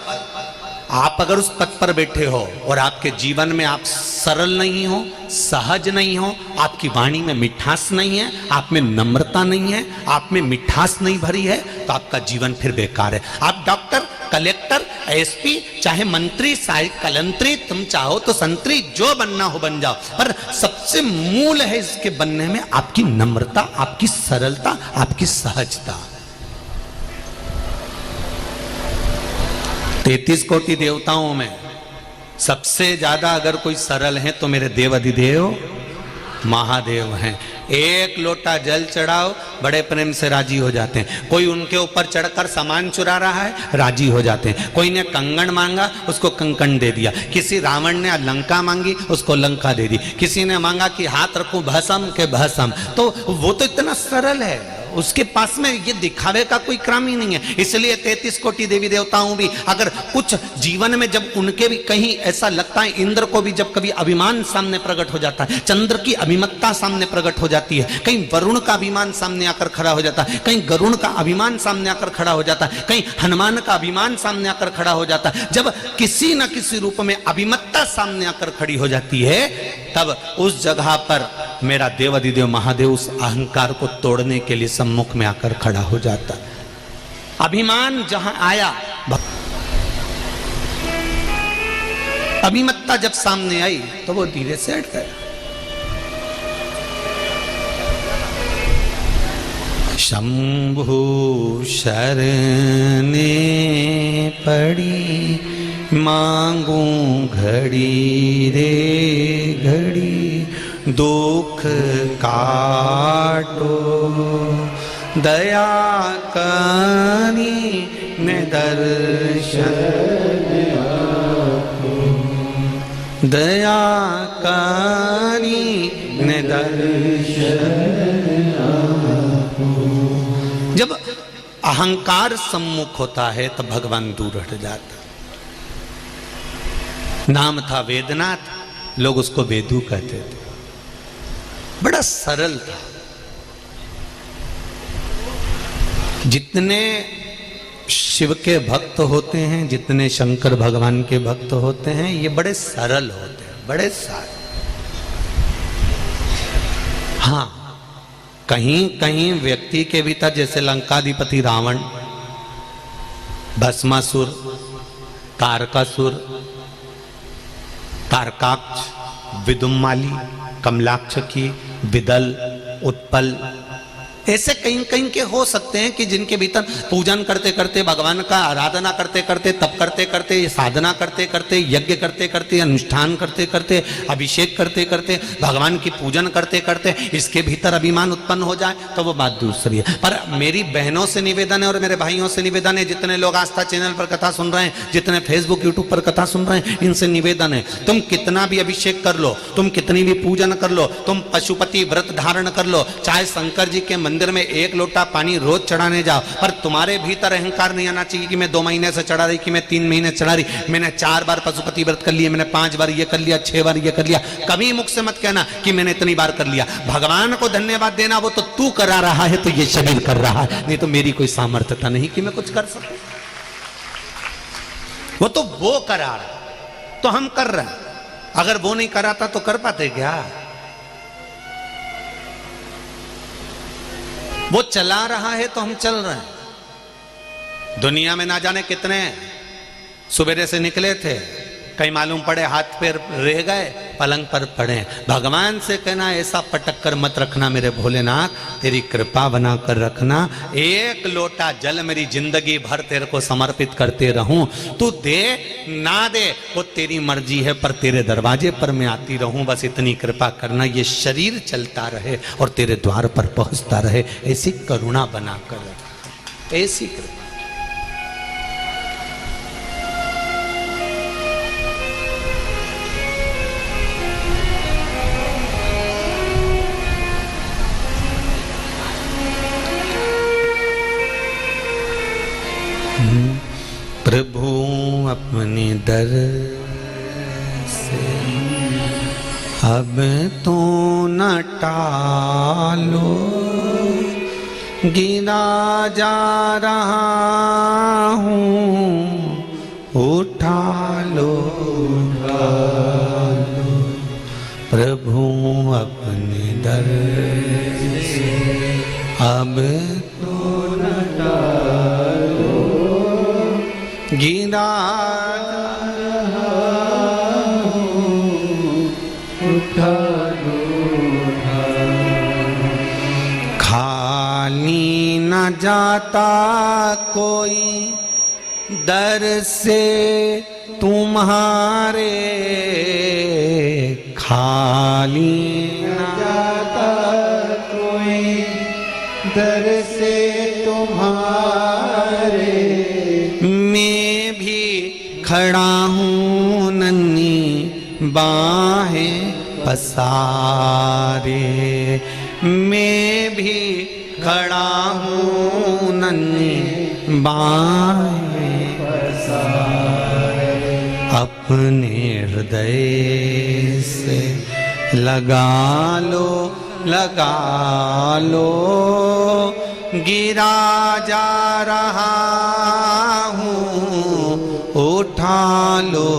आप अगर उस पद पर बैठे हो और आपके जीवन में आप सरल नहीं हो, सहज नहीं हो, आपकी वाणी में मिठास नहीं है, आप में नम्रता नहीं है, आप में मिठास नहीं भरी है, तो आपका जीवन फिर बेकार है। आप डॉक्टर, कलेक्टर, एसपी, चाहे मंत्री, चाहे कलंत्री, तुम चाहो तो संतरी, जो बनना हो बन जाओ, पर सबसे मूल है इसके बनने में आपकी नम्रता, आपकी सरलता, आपकी सहजता। 33 कोटि देवताओं में सबसे ज्यादा अगर कोई सरल है तो मेरे देव अधिदेव महादेव हैं। एक लोटा जल चढ़ाओ, बड़े प्रेम से राजी हो जाते हैं। कोई उनके ऊपर चढ़कर सामान चुरा रहा है, राजी हो जाते हैं। कोई ने कंगन मांगा, उसको कंकण दे दिया। किसी रावण ने लंका मांगी, उसको लंका दे दी। किसी ने मांगा कि हाथ रखूं भस्म के भस्म, तो वो तो इतना सरल है, उसके पास में ये दिखावे का कोई क्रम ही नहीं है। इसलिए 33 कोटि देवी देवताओं भी अगर कुछ जीवन में जब उनके भी कहीं ऐसा लगता है, इंद्र को भी जब कभी अभिमान सामने प्रकट हो जाता है, चंद्र की अभिमत्ता सामने प्रकट हो जाती है, कहीं वरुण का अभिमान सामने आकर खड़ा हो जाता है, कहीं गरुण का अभिमान सामने आकर खड़ा हो जाता है, कहीं हनुमान का अभिमान सामने आकर खड़ा हो जाता है। जब किसी न किसी रूप में अभिमत्ता सामने आकर खड़ी हो जाती है, तब उस जगह पर मेरा देव अधिदेव महादेव उस अहंकार को तोड़ने के लिए सम्मुख में आकर खड़ा हो जाता। अभिमान जहां आया, अभिमत्ता जब सामने आई तो वो धीरे से हट गया। शंभु शरणे पड़ी, मांगू घड़ी रे घड़ी, दुख काटो दया करी ने दर्शन आपो, दया करी ने दर्शन आपो। जब अहंकार सम्मुख होता है तब भगवान दूर हट जाता। नाम था वेदनाथ, लोग उसको वेदू कहते थे, बड़ा सरल था। जितने शिव के भक्त होते हैं, जितने शंकर भगवान के भक्त होते हैं, ये बड़े सरल होते हैं, बड़े सारे। हाँ, कहीं कहीं व्यक्ति के भीतर, जैसे लंकाधिपति रावण, भस्मासुर, तारकासुर, तारकाक्ष, विदुम्माली, कमलाक्ष की, विदल, उत्पल, ऐसे कहीं कहीं के हो सकते हैं कि जिनके भीतर पूजन करते करते, भगवान का आराधना करते करते, तप करते करते, साधना करते करते, यज्ञ करते करते, अनुष्ठान करते करते, अभिषेक करते करते, भगवान की पूजन करते करते इसके भीतर अभिमान उत्पन्न हो जाए तो वो बात दूसरी है। पर मेरी बहनों से निवेदन है और मेरे भाइयों से निवेदन है, जितने लोग आस्था चैनल पर कथा सुन रहे हैं, जितने फेसबुक यूट्यूब पर कथा सुन रहे हैं, इनसे निवेदन है, तुम कितना भी अभिषेक कर लो, तुम कितनी भी पूजन कर लो, तुम पशुपति व्रत धारण कर लो, चाहे शंकर जी के मंदिर में 1 लोटा पानी रोज चढ़ाने जाओ, पर तुम्हारे भीतर अहंकार नहीं आना चाहिए कि मैं 2 महीने से चढ़ा रही, कि मैं 3 महीने चढ़ा रही, मैंने 4 बार पशुपति व्रत कर लिया, मैंने 5 बार ये कर लिया, 6 बार ये कर लिया। कभी मुख से मत कहना कि मैंने इतनी बार कर लिया। भगवान को धन्यवाद देना, वो तो तू करा रहा है, तो ये शरीर कर रहा है, नहीं तो मेरी कोई सामर्थ्यता नहीं कि मैं कुछ कर सकूं। वो तो वो करा रहा, तो हम कर रहे हैं। अगर वो नहीं कराता तो कर पाते क्या? वो चला रहा है तो हम चल रहे हैं। दुनिया में ना जाने कितने सुबेरे से निकले थे, कहीं मालूम पड़े हाथ पैर रह गए, पलंग पर पड़े। भगवान से कहना ऐसा पटक कर मत रखना मेरे भोलेनाथ, तेरी कृपा बना कर रखना। 1 लोटा जल मेरी जिंदगी भर तेरे को समर्पित करते रहूं, तू दे ना दे वो तेरी मर्जी है, पर तेरे दरवाजे पर मैं आती रहूं, बस इतनी कृपा करना, ये शरीर चलता रहे और तेरे द्वार पर पहुंचता रहे, ऐसी करुणा बना कर रख, ऐसी कृपा। प्रभु अपने दर से अब तो न टालो, गिरा जा रहा हूँ, उठा लो प्रभु अपने दर से। अब तो न टालो, गिरा खाली न जाता कोई दर से तुम्हारे, खाली न जाता कोई दर से तुम्हारे। मैं भी खड़ा हूँ नन्ही बाहें पसारे, मैं भी खड़ा हूँ नन्ही बाहें पसारे। अपने हृदय से लगा लो, लगा लो, गिरा जा रहा हूँ, उठा लो,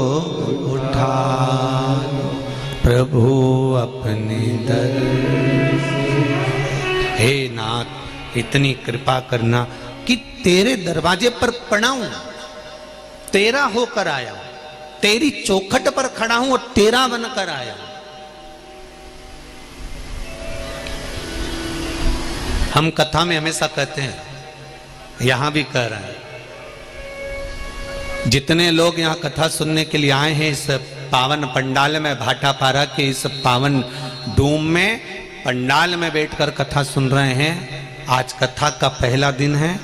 उठा लो प्रभु अपने दर से। हे नाथ, इतनी कृपा करना कि तेरे दरवाजे पर पड़ा हूं, तेरा होकर आया हूं, तेरी चौखट पर खड़ा हूं और तेरा बनकर आया हूं। हम कथा में हमेशा कहते हैं, यहां भी कह रहे हैं, जितने लोग यहां कथा सुनने के लिए आए हैं इस पावन पंडाल में, भाटापारा के इस पावन डूम में पंडाल में बैठकर कथा सुन रहे हैं, आज कथा का पहला दिन है।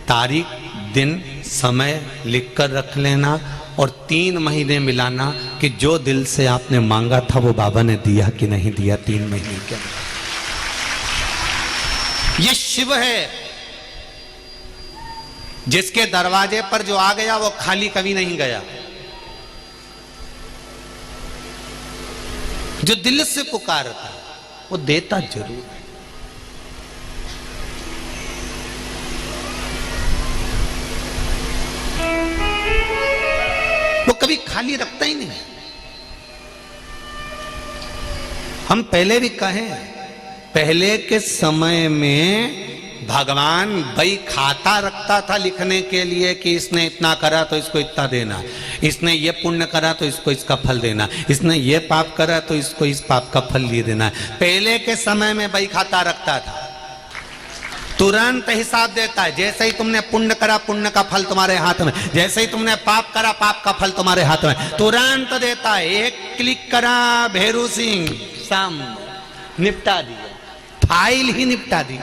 तारीख, दिन, समय लिखकर रख लेना और 3 महीने मिलाना कि जो दिल से आपने मांगा था वो बाबा ने दिया कि नहीं दिया 3 महीने के अंदर। ये शिव है जिसके दरवाजे पर जो आ गया वो खाली कभी नहीं गया। जो दिल से पुकारता वो देता जरूर है। वो कभी खाली रखता ही नहीं। हम पहले भी कहें, पहले के समय में भगवान बई खाता रखता था लिखने के लिए कि इसने इतना करा तो इसको इतना देना, इसने ये पुण्य करा तो इसको इसका फल देना, इसने ये पाप करा तो इसको इस पाप का फल ये देना। पहले के समय में बई खाता रखता था, तुरंत हिसाब देता है। जैसे ही तुमने पुण्य करा पुण्य का फल तुम्हारे हाथ में, जैसे ही तुमने पाप करा पाप का फल तुम्हारे हाथ में, तुरंत देता है। एक क्लिक करा भेरू सिंह साम निपटा दिया, फाइल ही निपटा दी।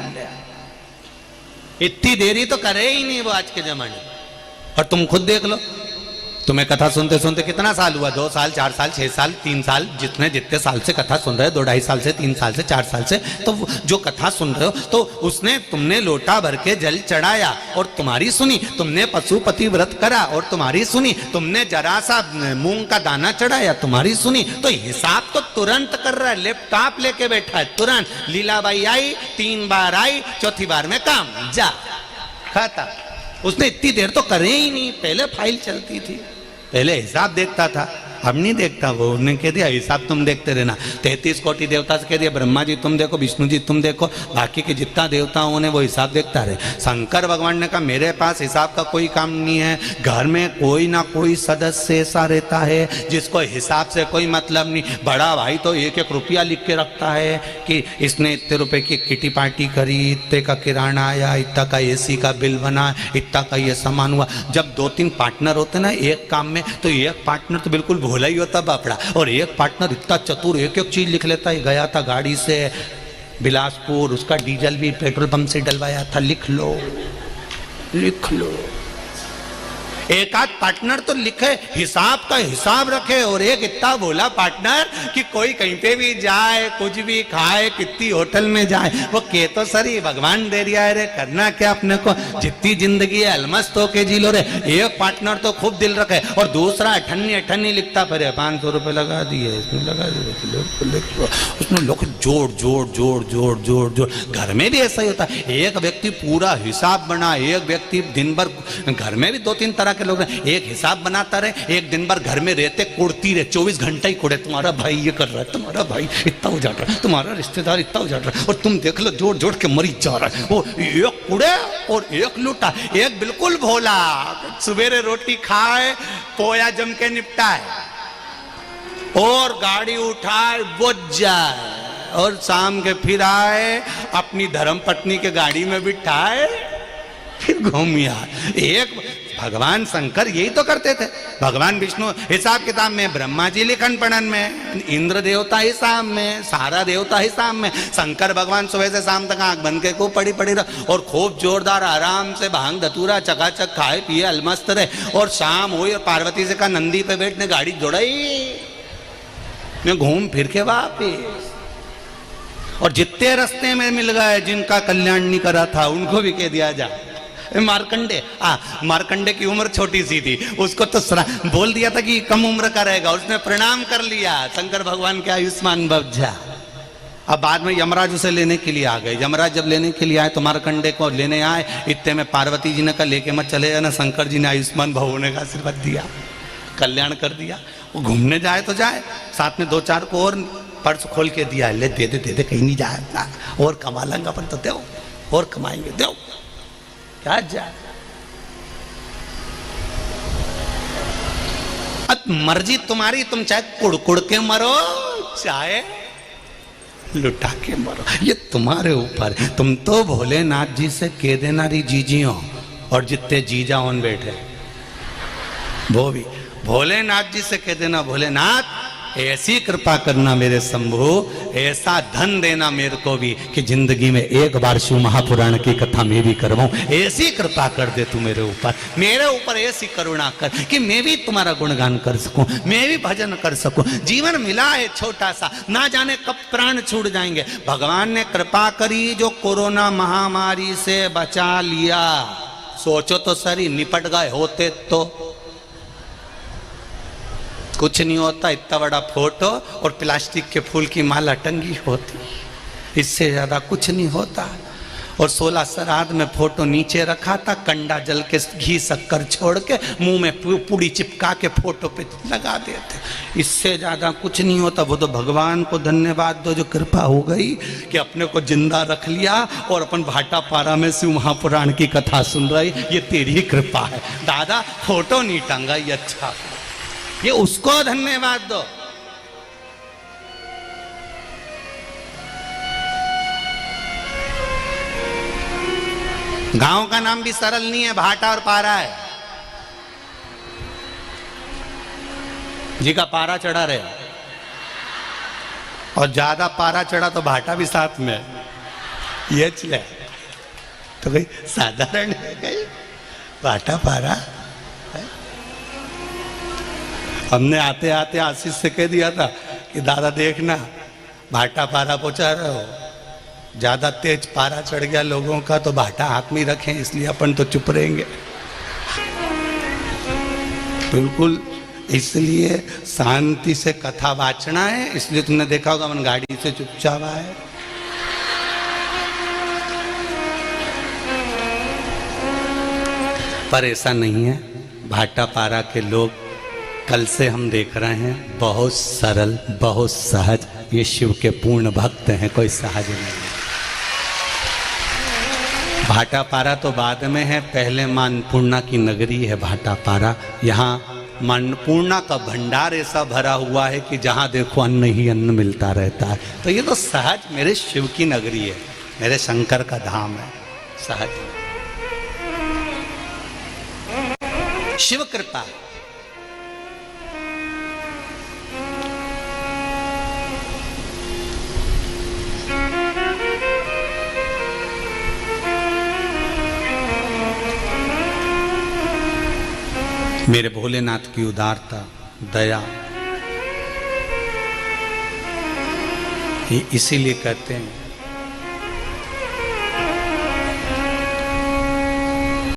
इतनी देरी तो करे ही नहीं वो आज के जमाने। और तुम खुद देख लो, तुम्हें कथा सुनते सुनते कितना साल हुआ? 2 साल, 4 साल, 6 साल, 3 साल, जितने साल से कथा सुन रहे हो, 2-2.5 साल से, 3 साल से, 4 साल से, तो जो कथा सुन रहे हो तो उसने तुमने लोटा भर के जल चढ़ाया और तुम्हारी सुनी, तुमने पशुपति व्रत करा और तुम्हारी सुनी, तुमने जरा सा मूंग का दाना चढ़ाया तुम्हारी सुनी। तो हिसाब तो तुरंत कर रहा है, लैपटॉप लेके बैठा है तुरंत। लीलाबाई आई, 3 बार आई, चौथी बार में काम जा खाता। उसने इतनी देर तो करे ही नहीं। पहले फाइल चलती थी, पहले हिसाब देखता था, अब नहीं देखता वो। उन्होंने कह दिया हिसाब तुम देखते रहना। 33 कोटि देवता से कह दिया ब्रह्मा जी तुम देखो, विष्णु जी तुम देखो, बाकी के जितना देवता उन्हें वो हिसाब देखता रहे। शंकर भगवान ने कहा मेरे पास हिसाब का कोई काम नहीं है। घर में कोई ना कोई सदस्य ऐसा रहता है जिसको हिसाब से कोई मतलब नहीं। बड़ा भाई तो 1-1 रुपया लिख के रखता है कि इसने इतने रुपए की किटी पार्टी करी, इतने का किराना आया, इतना का AC का बिल बना, इतना का ये सामान हुआ। जब 2-3 पार्टनर होते ना एक काम में, तो एक पार्टनर तो बिल्कुल भोला ही होता बापड़ा, और एक पार्टनर इतना चतुर 1-1 चीज लिख लेता है। गया था गाड़ी से बिलासपुर, उसका डीजल भी पेट्रोल पंप से डलवाया था, लिख लो लिख लो। एक आध पार्टनर तो लिखे, हिसाब का हिसाब रखे, और एक इतना बोला पार्टनर कि कोई कहीं पे भी जाए, कुछ भी खाए, कितनी होटल में जाए, वो के तो सर भगवान दे दिया है रे, करना क्या अपने को, जितनी जिंदगी है अलमस्त होके जी लो रे। एक पार्टनर तो खूब दिल रखे और दूसरा अठन्नी अठन्नी लिखता फिर 500 रुपये लगा दिए, इसमें लगा दिए, उसमें लोग जोड़ जोड़ जोड़ जोड़ जोड़ जोड़। घर में भी ऐसा ही होता है, एक व्यक्ति पूरा हिसाब बना, एक व्यक्ति दिन भर, घर में भी 2-3 तरह के लोग हैं, एक हिसाब बनाता रहे, एक दिन भर घर में रहते कुड़ती रहे, 24 घंटा ही कुड़े, तुम्हारा भाई ये कर रहा है, तुम्हारा भाई इतना उजाड़ रहा है, तुम्हारा रिश्तेदार इतना उजाड़ रहा है, और तुम देख लो जोड़ जोड़ के मरी जा रहा है। वो एक कुड़े और एक लूटा, एक बिल्कुल भोला, सवेरे रोटी खाए, पोया जम के निपटाए और गाड़ी उठाए बुझ जाए, और शाम के फिर आए, अपनी धर्म पत्नी के गाड़ी में बिठाए, फिर घूम यार। एक भगवान शंकर यही तो करते थे। भगवान विष्णु हिसाब किताब में, ब्रह्मा जी लिखन पढ़न में, इंद्र देवता हिसाब में, सारा देवता हिसाब में, शंकर भगवान सुबह से शाम तक आंख बंद के खूब पड़ी रहे और खूब जोरदार आराम से भांग धतूरा चकाचक खाए पिए अलमस्त रहे। और शाम हुई और पार्वती से कहा नंदी पे बैठने गाड़ी जोड़ाई, मैं घूम फिर के वापिस। और जितने रास्ते में मिल गए जिनका कल्याण नहीं करा था उनको भी कह दिया जाए। मार्कंडे, मार्कंडे की उम्र छोटी सी थी, उसको तो बोल दिया था कि कम उम्र का रहेगा, उसने प्रणाम कर लिया, शंकर भगवान के आयुष्मान भव जा। अब बाद में यमराज उसे लेने के लिए आ गए। यमराज जब लेने के लिए आए तो मार्कंडे को लेने आए, इतने में पार्वती जी ने कहा लेके मत चले जाना, शंकर जी ने आयुष्मान भव होने का आशीर्वाद दिया, कल्याण कर दिया। वो घूमने जाए तो जाए, साथ में 2-4 को और पर्स खोल के दिया, ले दे दे कहीं नहीं जाए, और कमा लेंगे अपन तो दो, और कमाएंगे दो, क्या जाए। अब मर्जी तुम्हारी, तुम चाहे कुड़ के मरो, चाहे लुटा के मरो, ये तुम्हारे ऊपर। तुम तो भोलेनाथ जी से कह देना री जीजियों, और जितने जीजा उन बैठे वो भी भोलेनाथ जी से कह देना, भोलेनाथ ऐसी कृपा करना मेरे शंभु, ऐसा धन देना मेरे को भी कि जिंदगी में एक बार शिव महापुराण की कथा मैं भी करवाऊं, ऐसी कृपा कर दे तू मेरे ऊपर ऐसी करुणा कर कि मैं भी तुम्हारा गुणगान कर सकूं, मैं भी भजन कर सकूं। जीवन मिला है छोटा सा, ना जाने कब प्राण छूट जाएंगे। भगवान ने कृपा करी जो कोरोना महामारी से बचा लिया। सोचो तो सही, निपट गए होते तो कुछ नहीं होता, इतना बड़ा फोटो और प्लास्टिक के फूल की माला टंगी होती, इससे ज्यादा कुछ नहीं होता। और 16 श्राद्ध में फोटो नीचे रखा था, कंडा जल के घी शक्कर छोड़ के मुंह में पूड़ी चिपका के फोटो पे लगा देते, इससे ज्यादा कुछ नहीं होता। वो तो भगवान को धन्यवाद दो जो कृपा हो गई कि अपने को जिंदा रख लिया और अपन भाटापारा में शिव महापुराण की कथा सुन रही, ये तेरी कृपा है दादा। फोटो नहीं टंगा, ये अच्छा, ये उसको धन्यवाद दो। गांव का नाम भी सरल नहीं है, भाटा और पारा है। जी का पारा चढ़ा रहे, और ज्यादा पारा चढ़ा तो भाटा भी साथ में, ये चले तो कोई साधारण है कहीं भाटा पारा। हमने आते आते आशीष से कह दिया था कि दादा देखना भाटा पारा पहुंचा रहे हो, ज्यादा तेज पारा चढ़ गया लोगों का तो भाटा हाथ में रखें, इसलिए अपन तो चुप रहेंगे। बिल्कुल, इसलिए शांति से कथा वाचना है, इसलिए तुमने देखा होगा अपन गाड़ी से चुपचाप आए। पर ऐसा नहीं है, भाटा पारा के लोग कल से हम देख रहे हैं बहुत सरल, बहुत सहज, ये शिव के पूर्ण भक्त हैं, कोई सहज नहीं है। भाटापारा तो बाद में है, पहले मां अन्नपूर्णा की नगरी है भाटापारा। यहाँ मां अन्नपूर्णा का भंडार ऐसा भरा हुआ है कि जहाँ देखो अन्न ही अन्न मिलता रहता है। तो ये तो सहज मेरे शिव की नगरी है, मेरे शंकर का धाम है, सहज शिव कृपा। मेरे भोलेनाथ की उदारता, दया, ये इसीलिए कहते हैं